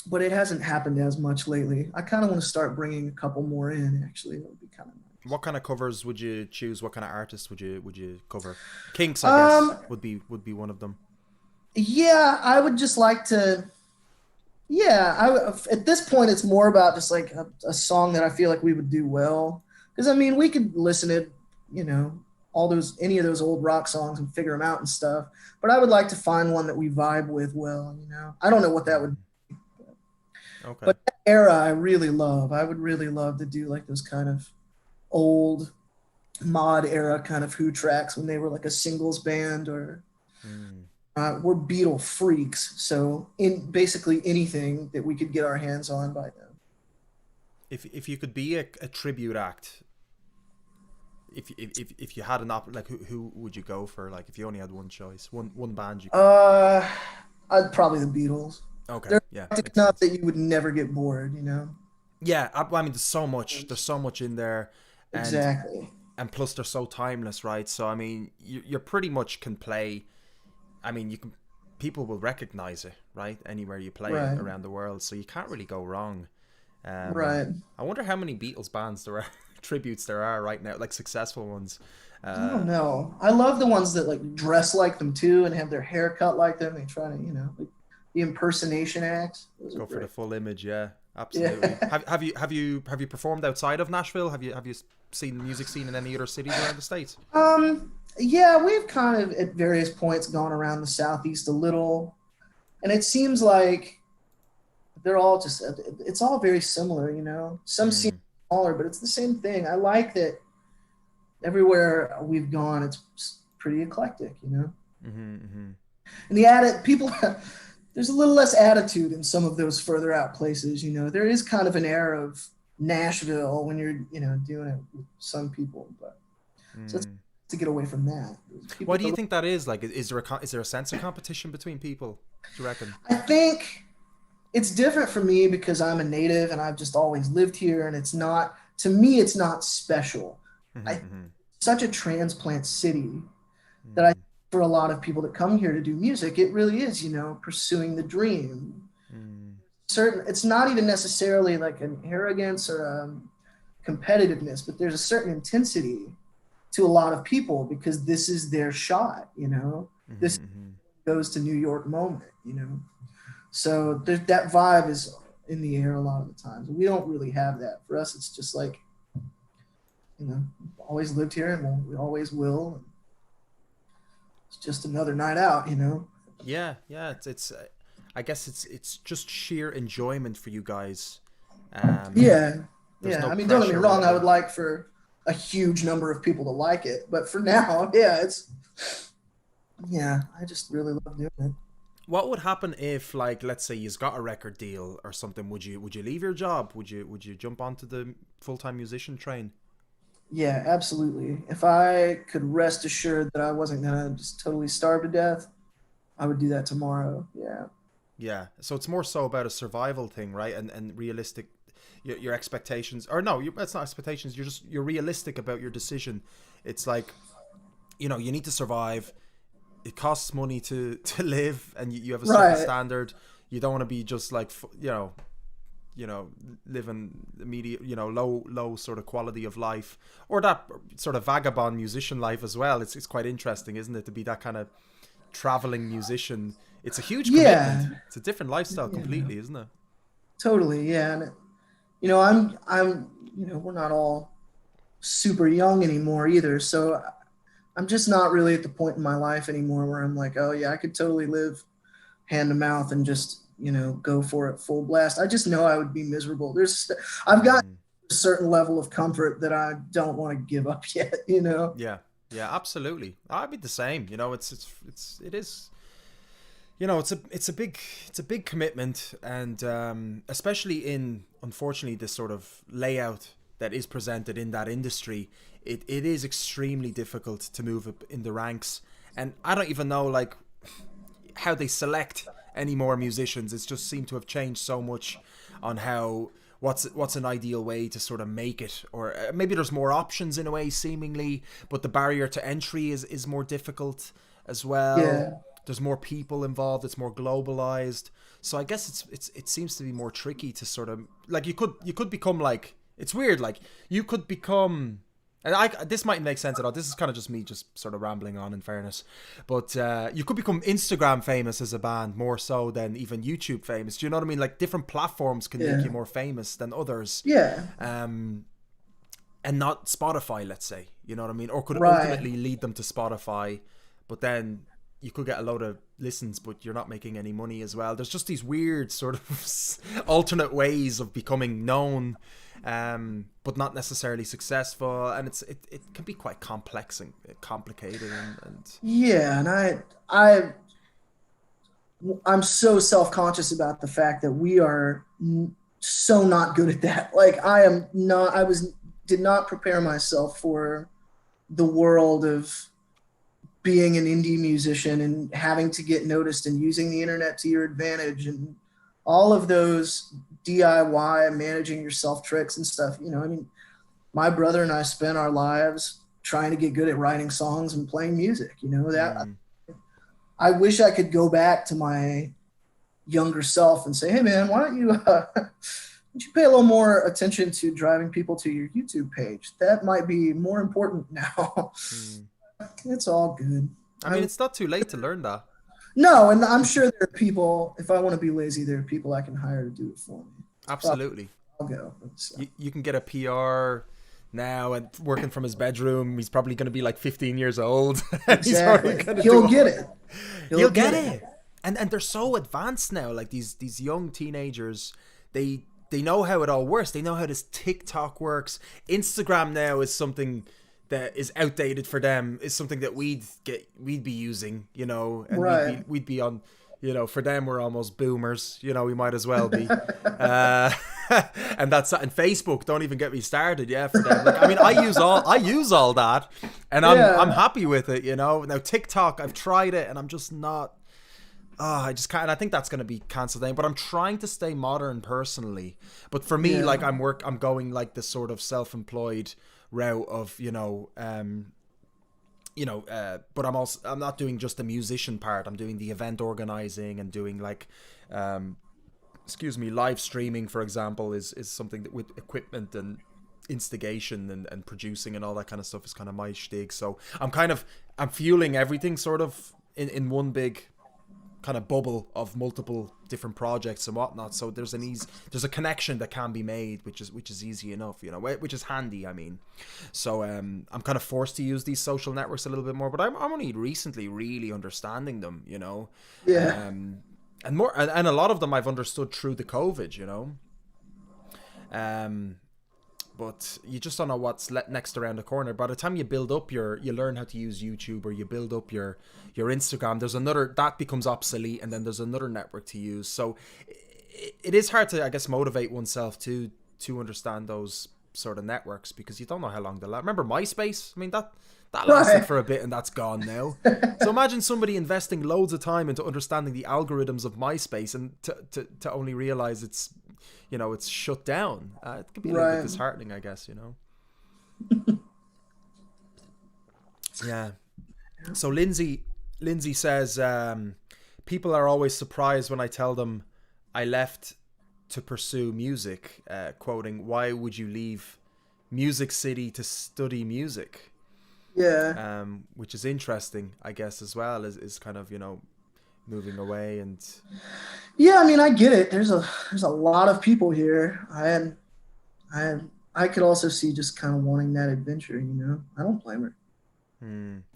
but it hasn't happened as much lately. I kind of want to start bringing a couple more in. Actually, that would be kind of nice. What kind of covers would you choose? What kind of artists would you cover? Kinks, I guess, would be one of them. Yeah, I would just like to. Yeah, at this point, it's more about just like a song that I feel like we would do well. Because I mean, we could listen to, you know, any of those old rock songs and figure them out and stuff. But I would like to find one that we vibe with well. You know, I don't know what that would be. Okay. But that era, I really love. I would really love to do like those kind of old mod era kind of Who tracks when they were like a singles band or. We're Beatle freaks, so in basically anything that we could get our hands on by them. If you could be a tribute act, if you had an like who would you go for? Like if you only had one choice, one band you could... I'd probably the Beatles. Okay. They're enough that you would never get bored, you know. Yeah, I mean there's so much in there. And, exactly. And plus they're so timeless, right? So I mean you pretty much can play. I mean, people will recognize it, right? Anywhere you play it around the world, so you can't really go wrong. Right. I wonder how many Beatles bands there are, tributes there are right now, like successful ones. I don't know. I love the ones that like dress like them too and have their hair cut like them. They try to, you know, like the impersonation acts. Go for the full image, yeah, absolutely. Yeah. Have you performed outside of Nashville? Have you seen the music scene in any other cities around the States? Yeah, we've kind of at various points gone around the Southeast a little, and it seems like they're all it's all very similar, you know. Some seem smaller, but it's the same thing. I like that everywhere we've gone, it's pretty eclectic, you know. And there's a little less attitude in some of those further out places, you know. There is kind of an air of Nashville when you're, you know, doing it with some people, but so it's to get away from that. Why do you think that is? Like, is there a sense of competition between people, do you reckon? I think it's different for me because I'm a native and I've just always lived here, and it's not, to me, it's not special. Such a transplant city that I, for a lot of people that come here to do music, it really is, you know, pursuing the dream. It's not even necessarily like an arrogance or competitiveness, but there's a certain intensity to a lot of people because this is their shot, you know. This goes to New York moment, you know. So that vibe is in the air a lot of the times. We don't really have that. For us, it's just like, you know, always lived here and we always will. It's just another night out, you know. Yeah. It's I guess it's just sheer enjoyment for you guys. No I mean, don't get me wrong. Really. I would like for a huge number of people to like it, but for now, I just really love doing it. What would happen if, like, let's say you've got a record deal or something? Would you leave your job? Would you jump onto the full-time musician train? Yeah, absolutely. If I could rest assured that I wasn't gonna just totally starve to death, I would do that tomorrow. Yeah. Yeah. So it's more so about a survival thing, right? And realistic. Your expectations, or no, it's not expectations. You're realistic about your decision. It's like, you know, you need to survive. It costs money to live, and you have a certain standard. You don't want to be just like, you know, living immediate, you know, low sort of quality of life, or that sort of vagabond musician life as well. It's quite interesting, isn't it, to be that kind of traveling musician? It's a huge commitment. It's a different lifestyle completely, isn't it? Totally, yeah. And you know, I'm, you know, we're not all super young anymore either. So I'm just not really at the point in my life anymore where I'm like, oh yeah, I could totally live hand to mouth and just, you know, go for it full blast. I just know I would be miserable. I've got a certain level of comfort that I don't want to give up yet, you know? Yeah. Yeah, absolutely. I'd be the same. You know, it is. You know, it's a big commitment, and especially in, unfortunately, this sort of layout that is presented in that industry, it is extremely difficult to move up in the ranks. And I don't even know like how they select any more musicians. It's just seemed to have changed so much on how what's an ideal way to sort of make it, or maybe there's more options in a way seemingly, but the barrier to entry is more difficult as well. Yeah. There's more people involved. It's more globalized. So I guess it seems to be more tricky to sort of like you could become like, it's weird, like you could become, and this might make sense at all. This is kind of just me just sort of rambling on, in fairness, but you could become Instagram famous as a band more so than even YouTube famous. Do you know what I mean? Like different platforms can make you more famous than others. Yeah. And not Spotify, let's say. You know what I mean? Or could ultimately lead them to Spotify, but then you could get a load of listens, but you're not making any money as well. There's just these weird sort of alternate ways of becoming known, but not necessarily successful. And it can be quite complex and complicated. And Yeah, and I'm so self-conscious about the fact that we are so not good at that. Like did not prepare myself for the world of being an indie musician and having to get noticed and using the internet to your advantage and all of those DIY managing yourself tricks and stuff. You know, I mean, my brother and I spent our lives trying to get good at writing songs and playing music. You know, that I wish I could go back to my younger self and say, hey man, why don't you pay a little more attention to driving people to your YouTube page? That might be more important now. It's all good. I mean, it's not too late to learn that. No, and I'm sure there are people, if I want to be lazy, there are people I can hire to do it for me. Absolutely. I'll go. You can get a PR now and working from his bedroom. He's probably going to be like 15 years old. Exactly. He'll get it. He'll get it. And they're so advanced now. Like these young teenagers, they know how it all works. They know how this TikTok works. Instagram now is something that is outdated for them, is something that we'd be using, you know, and we'd be on, you know, for them we're almost boomers, you know, we might as well be. And Facebook, don't even get me started, for them. Like, I mean, I use all that, and I'm happy with it, you know. Now TikTok, I've tried it and I'm just not. I just can't. And I think that's going to be cancelled down. But I'm trying to stay modern personally. But for me, like I'm going like this sort of self-employed route of, but I'm not doing just the musician part. I'm doing the event organizing and doing like, live streaming, for example, is something that with equipment and instigation and producing and all that kind of stuff is kind of my shtick. So I'm fueling everything sort of in one big kind of bubble of multiple different projects and whatnot. So there's a connection that can be made, which is easy enough, you know, which is handy. I mean, so I'm kind of forced to use these social networks a little bit more, but I'm only recently really understanding them, you know. And a lot of them I've understood through the COVID, you know. But you just don't know what's next around the corner. By the time you build up you learn how to use YouTube, or you build up your Instagram, there's another that becomes obsolete, and then there's another network to use. So it is hard to, I guess, motivate oneself to understand those sort of networks, because you don't know how long they'll last. Remember MySpace? I mean, that lasted for a bit and that's gone now. So imagine somebody investing loads of time into understanding the algorithms of MySpace and to only realize it's, you know, it's shut down. It could be a little bit disheartening, I guess, you know. Yeah. So Lindsey says, people are always surprised when I tell them I left to pursue music, quoting, why would you leave Music City to study music? Yeah. Which is interesting, I guess, as well, is kind of, you know, moving away. And I mean, I get it. There's a lot of people here. I could also see just kind of wanting that adventure, you know. I don't blame her.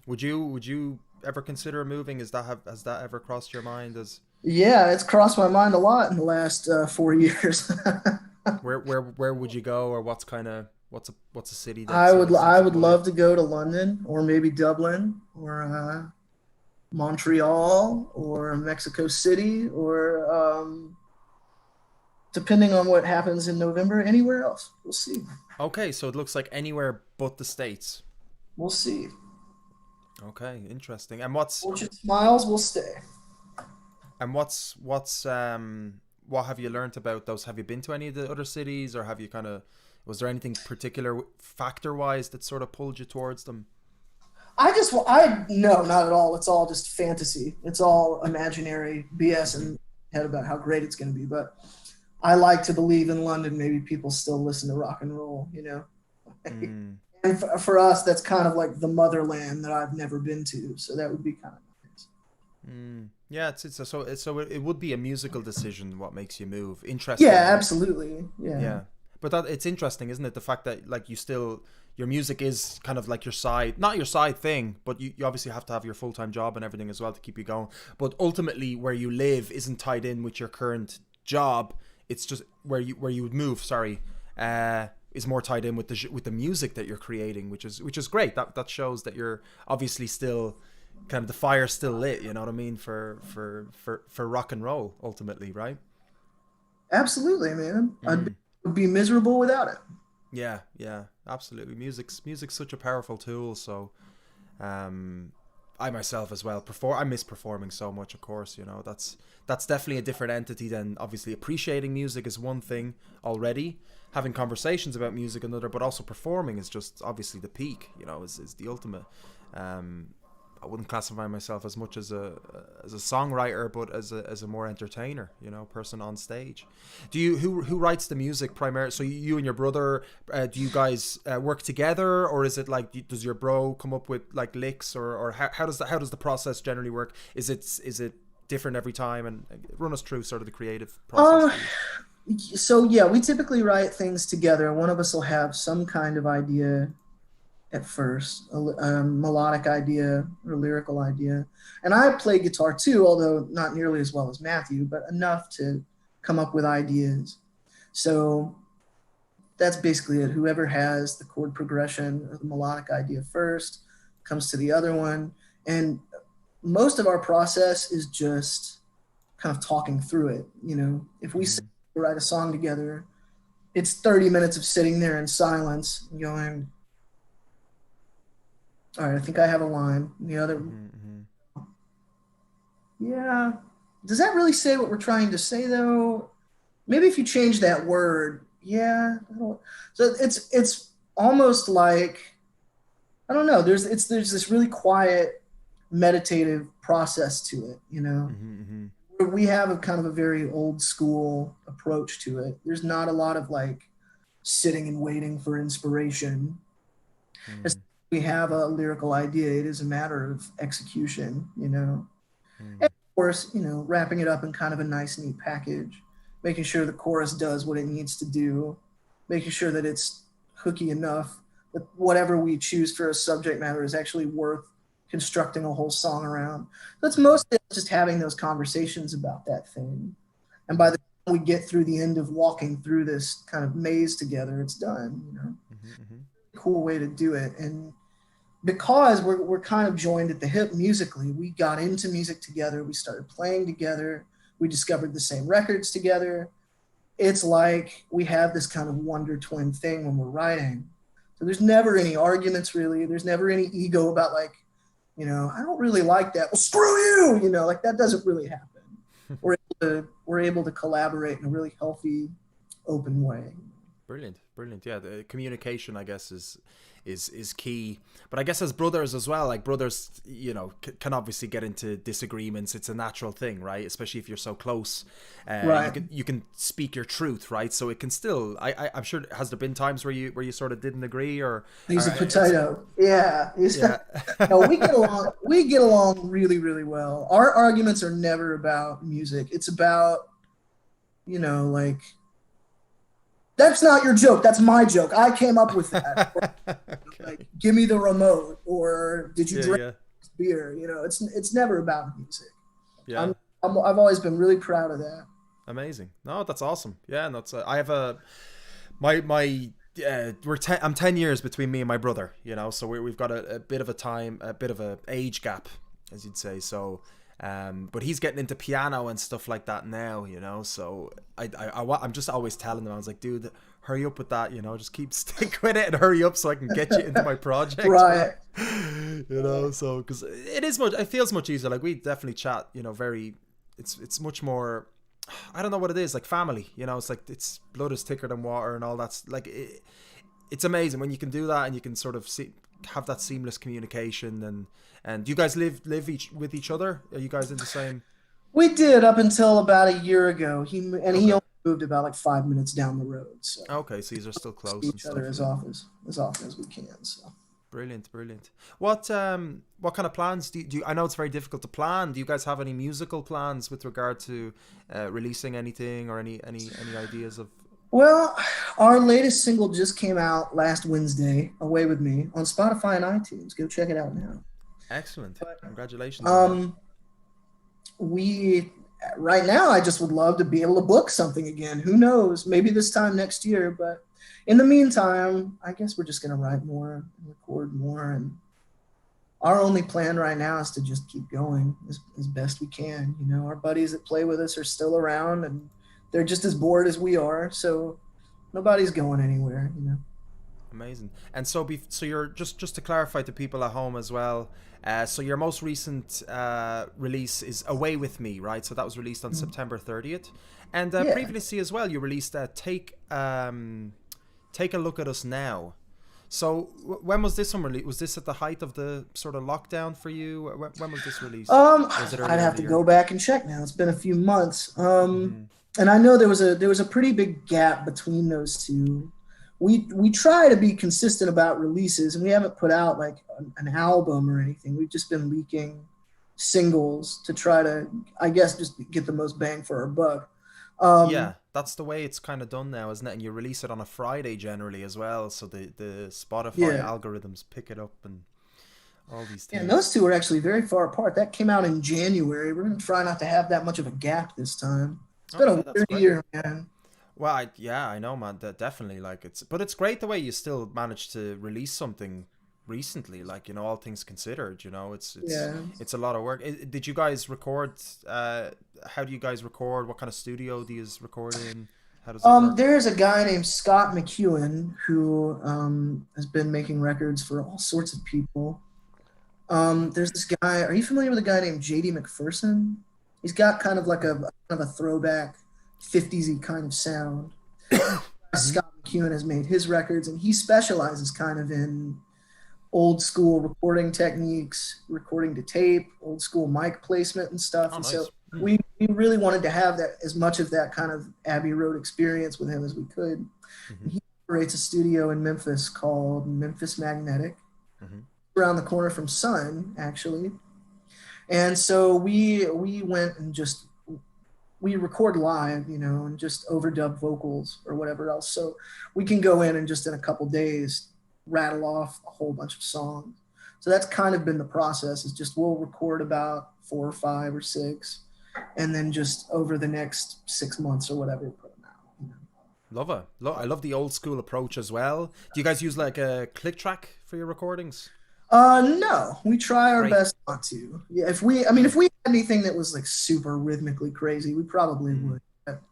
Would you ever consider moving? Has that ever crossed your mind? It's crossed my mind a lot in the last 4 years. Where would you go, or what's What's a city that I would sort of love to go to London, or maybe Dublin, or Montreal, or Mexico City, or depending on what happens in November, anywhere else. We'll see. Okay, so it looks like anywhere but the States. We'll see. Okay, interesting. And Fortune smiles, we'll stay. what have you learned about those? Have you been to any of the other cities, or have you was there anything particular factor wise that sort of pulled you towards them? No, not at all. It's all just fantasy. It's all imaginary BS in my head about how great it's going to be. But I like to believe in London, maybe people still listen to rock and roll, you know? And for us, that's kind of like the motherland that I've never been to. So that would be kind of nice. Yeah, so it would be a musical decision. What makes you move? Interesting. Yeah, absolutely. Yeah. But it's interesting, isn't it? The fact that like your music is kind of like not your side thing, but you obviously have to have your full-time job and everything as well to keep you going. But ultimately, where you live isn't tied in with your current job. It's just where you would move. Is more tied in with the music that you're creating, which is great. That shows that you're obviously still kind of the fire's still lit. You know what I mean for rock and roll ultimately, right? Absolutely, man. I'd be miserable without it. Yeah, absolutely. Music's such a powerful tool. So, I myself as well I miss performing so much. Of course, you know that's definitely a different entity than obviously appreciating music is one thing already. Having conversations about music another, but also performing is just obviously the peak. You know, is the ultimate. I wouldn't classify myself as much as a songwriter, but as a more entertainer, you know, person on stage. Who writes the music primarily? So you and your brother, do you guys work together, or is it like does your bro come up with like licks, or how does the process generally work? Is it different every time? And run us through sort of the creative process. So yeah, we typically write things together. One of us will have some kind of idea at first, a melodic idea or lyrical idea. And I play guitar too, although not nearly as well as Matthew, but enough to come up with ideas. So that's basically it. Whoever has the chord progression or the melodic idea first comes to the other one. And most of our process is just kind of talking through it. You know, if we write a song together, it's 30 minutes of sitting there in silence and going, all right, I think I have a line. The other, yeah. Does that really say what we're trying to say, though? Maybe if you change that word, yeah. So it's almost like, I don't know. There's this really quiet, meditative process to it. You know, we have a kind of a very old school approach to it. There's not a lot of like sitting and waiting for inspiration. We have a lyrical idea. It is a matter of execution, you know. And of course, you know, wrapping it up in kind of a nice, neat package, making sure the chorus does what it needs to do, making sure that it's hooky enough that whatever we choose for a subject matter is actually worth constructing a whole song around. That's mostly just having those conversations about that thing. And by the time we get through the end of walking through this kind of maze together, it's done, you know. Cool way to do it. And because we're kind of joined at the hip musically, we got into music together, we started playing together, we discovered the same records together. It's like we have this kind of wonder twin thing when we're writing. So there's never any arguments really. There's never any ego about like, you know, I don't really like that. Well, screw you, you know, like that doesn't really happen. We're able to collaborate in a really healthy, open way. Brilliant. Yeah, the communication, I guess, is key. But I guess as brothers as well, like brothers, you know, can obviously get into disagreements. It's a natural thing, right? Especially if you're so close. Right. You can speak your truth, right? So it can still. I'm sure. Has there been times where you sort of didn't agree, or he's a potato? Yeah. No, we get along. We get along really, really well. Our arguments are never about music. It's about, you know, like, that's not your joke. That's my joke. I came up with that. Okay. Like, give me the remote, or did you drink beer? You know, it's never about music. Yeah, I've always been really proud of that. Amazing. No, that's awesome. Yeah, and that's I have my I'm 10 years between me and my brother, so we've got a bit of a age gap, as you'd say. So, but he's getting into piano and stuff like that now, so I'm just always telling him, I was like, dude, hurry up with that, just stick with it and hurry up so I can get you into my project. Right. So, because it feels much easier. Like, we definitely chat, it's much more, I don't know what it is, like family, it's like, it's blood is thicker than water and all that's like, it's amazing when you can do that and you can sort of have that seamless communication. And do you guys live with each other? Are you guys in the same? We did up until about a year ago. He only moved about like 5 minutes down the road. So okay, so these are still close. See each other as often as we can. So brilliant. What kind of plans do you? I know it's very difficult to plan. Do you guys have any musical plans with regard to releasing anything or any ideas of? Well, our latest single just came out last Wednesday, "Away With Me," on Spotify and iTunes. Go check it out now. Excellent. Congratulations. Right now, I just would love to be able to book something again. Who knows? Maybe this time next year. But in the meantime, I guess we're just going to write more and record more. And our only plan right now is to just keep going as best we can. Our buddies that play with us are still around and they're just as bored as we are. So nobody's going anywhere, Amazing. And so you're just to clarify to people at home as well. So your most recent release is "Away With Me," right? So that was released on September 30th. And previously as well, you released Take a Look at Us Now. So when was this one released? Was this at the height of the sort of lockdown for you? When was this released? I'd have to go back and check now. It's been a few months. And I know there was a pretty big gap between those two. We try to be consistent about releases, and we haven't put out like an album or anything. We've just been leaking singles to try to, I guess, just get the most bang for our buck. Yeah, that's the way it's kind of done now, isn't it? And you release it on a Friday generally as well, so the Spotify algorithms pick it up and all these things. Yeah, and those two are actually very far apart. That came out in January. We're going to try not to have that much of a gap this time. It's been a weird year, man. Well, I know, man. Definitely, but it's great the way you still managed to release something recently. Like, all things considered, it's a lot of work. Did you guys record? How do you guys record? What kind of studio do you record in? How does it work? There's a guy named Scott McEwen who has been making records for all sorts of people. There's this guy. Are you familiar with a guy named JD McPherson? He's got kind of like a throwback 50s-y kind of sound. Scott McEwen has made his records, and he specializes kind of in old school recording techniques, recording to tape, old school mic placement and stuff. Oh, and nice. So we really wanted to have that, as much of that kind of Abbey Road experience with him as we could. And he operates a studio in Memphis called Memphis Magnetic, around the corner from Sun, actually. And so we went and we record live, and just overdub vocals or whatever else. So we can go in and just in a couple days rattle off a whole bunch of songs. So that's kind of been the process, is just we'll record about 4 or 5 or 6, and then just over the next 6 months or whatever, put them out. Love it. I love the old school approach as well. Do you guys use like a click track for your recordings? No, we try our best not to. Yeah, if we had anything that was like super rhythmically crazy, we probably would. But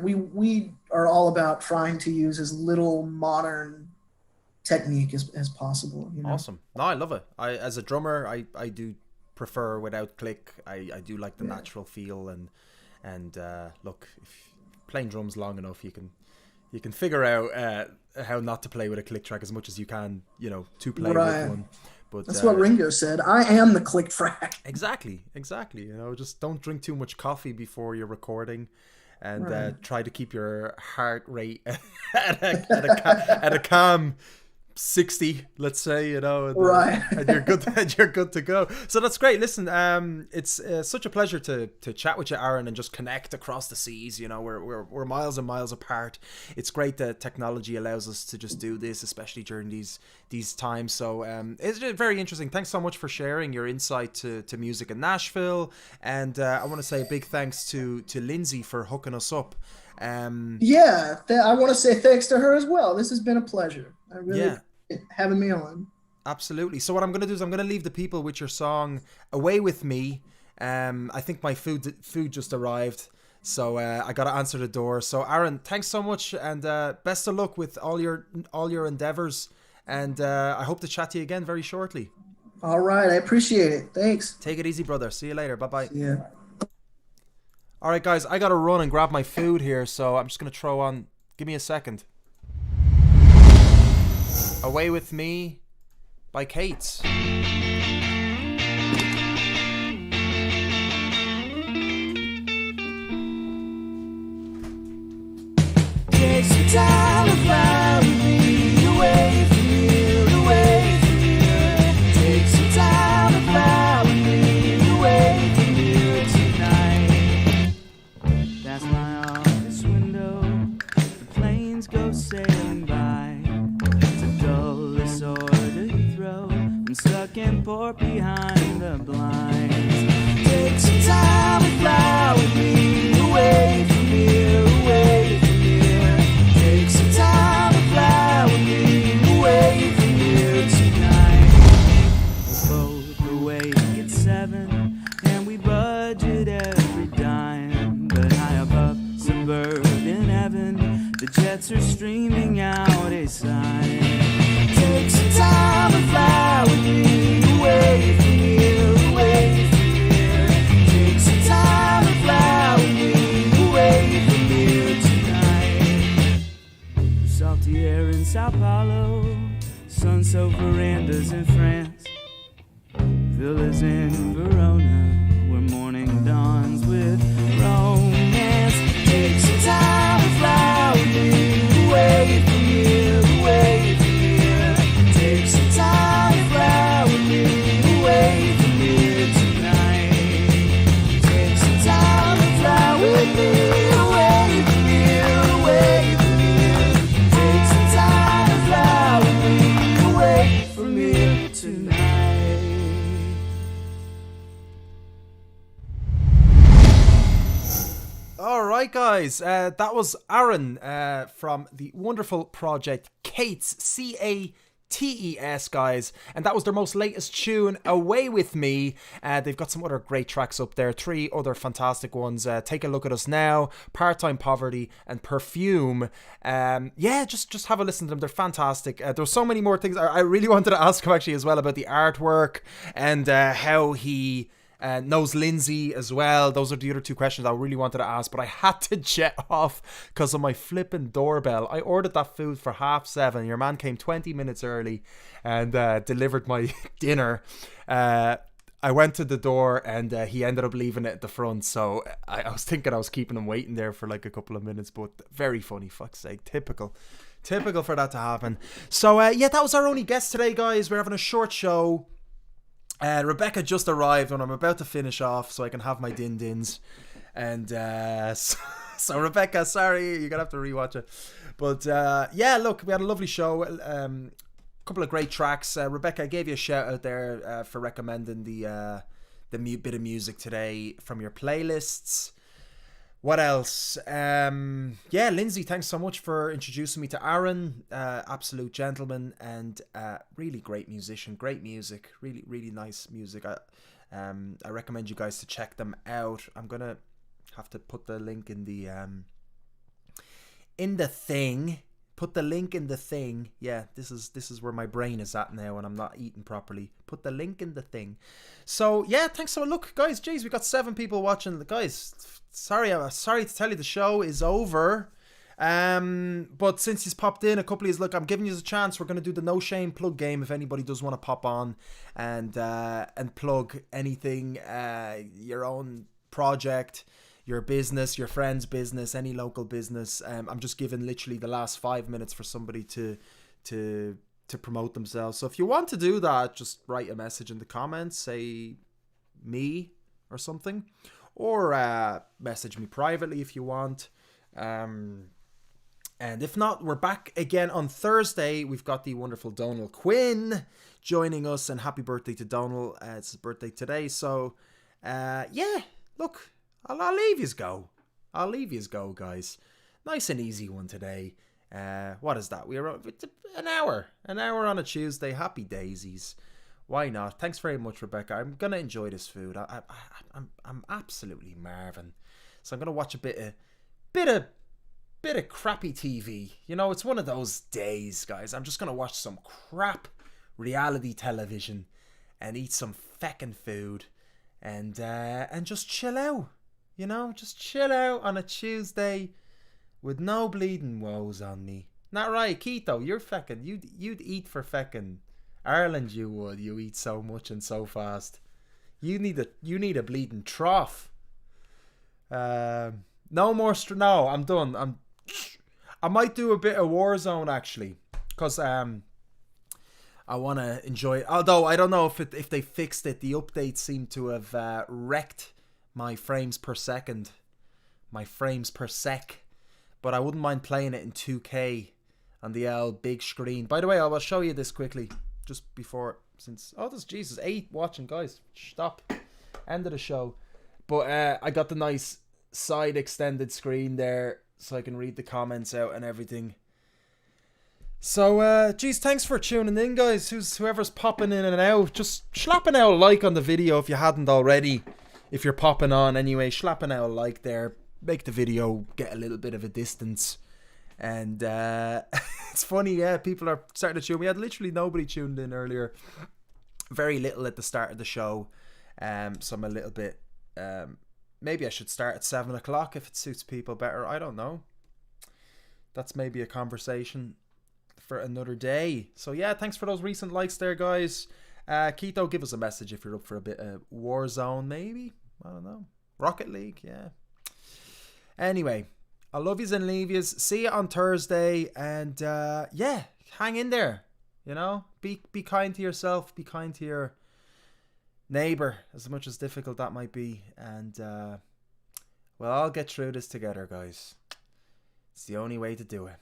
we are all about trying to use as little modern technique as possible. Awesome. No, I love it. As a drummer, I do prefer without click. I do like the natural feel and look, if playing drums long enough, you can figure out how not to play with a click track as much as you can, to play with one. But that's what Ringo said. I am the click track. Exactly. Just don't drink too much coffee before you're recording, and try to keep your heart rate at a calm 60, let's say, you know, Right. and you're good. And you're good to go. So that's great. Listen, it's such a pleasure to chat with you, Aaron, and just connect across the seas. You know, we're miles and miles apart. It's great that technology allows us to just do this, especially during these times. So it's very interesting. Thanks so much for sharing your insight to music in Nashville, and I want to say a big thanks to Lindsey for hooking us up. I want to say thanks to her as well. This has been a pleasure. I really appreciate having me on. Absolutely. So what I'm going to do is I'm going to leave the people with your song "Away with Me." I think my food just arrived, so I got to answer the door. So Aaron, thanks so much, and best of luck with all your endeavors. And I hope to chat to you again very shortly. All right, I appreciate it. Thanks. Take it easy, brother. See you later. Bye bye. Yeah. All right, guys, I got to run and grab my food here, so I'm just going to throw on. Give me a second. "Away with Me" by CATES. Take some time to fly with me away from here, away from here. Take some time to fly with me away from here tonight. That's my office window. The planes go sailing by. It's a dull disorder you throw. I'm stuck in port behind the blinds. Take some time to fly with me away from here, away from here. Take some time to fly with me away from here tonight. We're both awake at 7, and we budget every dime. But high above suburban heaven, the jets are streaming out a sign. Take some time to fly with me away from here, away from here. Take some time to fly with me away from here tonight. Salty air in Sao Paulo, sun-soaked verandas in France, villas in Verona, where morning dawns with romance. Take some time to fly with me away from here, away from here. Take some time to fly with me away from here tonight. Take some time to fly with me away from here, away from here. Take some time to fly with me away from here tonight. All right, guys, that was Aaron from the wonderful project CATES, CATES, guys, and that was their most latest tune, "Away with Me." They've got some other great tracks up there, 3 other fantastic ones. Take a Look at Us Now, Part-Time Poverty, and Perfume. Just have a listen to them. They're fantastic. There's so many more things. I really wanted to ask him actually as well about the artwork and how he knows Lindsey as well. Those are the other 2 questions I really wanted to ask, but I had to jet off because of my flipping doorbell. I ordered that food for 7:30. Your man came 20 minutes early and delivered my dinner. I went to the door and he ended up leaving it at the front, so I was thinking I was keeping him waiting there for like a couple of minutes, but very funny, fuck's sake. Typical for that to happen. So that was our only guest today, guys. We're having a short show. Rebecca just arrived when I'm about to finish off so I can have my din-dins. And so Rebecca, sorry, you're going to have to rewatch it. But look, we had a lovely show. Couple of great tracks. Rebecca, I gave you a shout out there for recommending the bit of music today from your playlists. What else? Lindsey, thanks so much for introducing me to Aaron. Absolute gentleman and really great musician. Great music. Really, really nice music. I recommend you guys to check them out. I'm gonna have to put the link in the thing. Put the link in the thing. Yeah, this is where my brain is at now when I'm not eating properly. Put the link in the thing. So yeah, thanks so much. Look, guys, geez, we got 7 people watching. Guys, sorry to tell you the show is over. But since he's popped in, a couple of you, look, I'm giving you a chance. We're gonna do the no shame plug game if anybody does want to pop on and plug anything, your own project, your business, your friend's business, any local business. I'm just giving literally the last 5 minutes for somebody to to promote themselves. So if you want to do that, just write a message in the comments, say me or something, or message me privately if you want. And if not, we're back again on Thursday. We've got the wonderful Donal Quinn joining us, and happy birthday to Donal. It's his birthday today. So yeah, look, I'll leave yous go. I'll leave yous go, guys. Nice and easy one today. What is that? We're an hour on a Tuesday. Happy daisies. Why not? Thanks very much, Rebecca. I'm gonna enjoy this food. I'm absolutely marvin. So I'm gonna watch a bit of crappy TV. You know, it's one of those days, guys. I'm just gonna watch some crap reality television and eat some feckin' food and just chill out. You know, just chill out on a Tuesday with no bleeding woes on me. Not right, Keto. You're feckin'. You'd eat for feckin' Ireland. You would. You eat so much and so fast. You need a bleeding trough. No more. No, I'm done. I might do a bit of Warzone actually, because I want to enjoy it. Although I don't know if they fixed it. The updates seem to have wrecked my frames per second, my frames per sec. But I wouldn't mind playing it in 2K on the big screen. By the way, I'll show you this quickly, just before, since there's Jesus 8 watching, guys. Stop. End of the show. But I got the nice side extended screen there, so I can read the comments out and everything. So, geez, thanks for tuning in, guys. Whoever's popping in and out, just slapping out a like on the video if you hadn't already. If you're popping on anyway, slapping out a like there. Make the video get a little bit of a distance. And it's funny, yeah, people are starting to tune. We had literally nobody tuned in earlier. Very little at the start of the show. So I'm a little bit... maybe I should start at 7 o'clock if it suits people better. I don't know. That's maybe a conversation for another day. So yeah, thanks for those recent likes there, guys. Keto, give us a message if you're up for a bit of Warzone, maybe. I don't know. Rocket League, yeah. Anyway, I love yous and leave yous. See you on Thursday. And yeah, hang in there. You know, be kind to yourself. Be kind to your neighbor, as much as difficult that might be. And we'll all get through this together, guys. It's the only way to do it.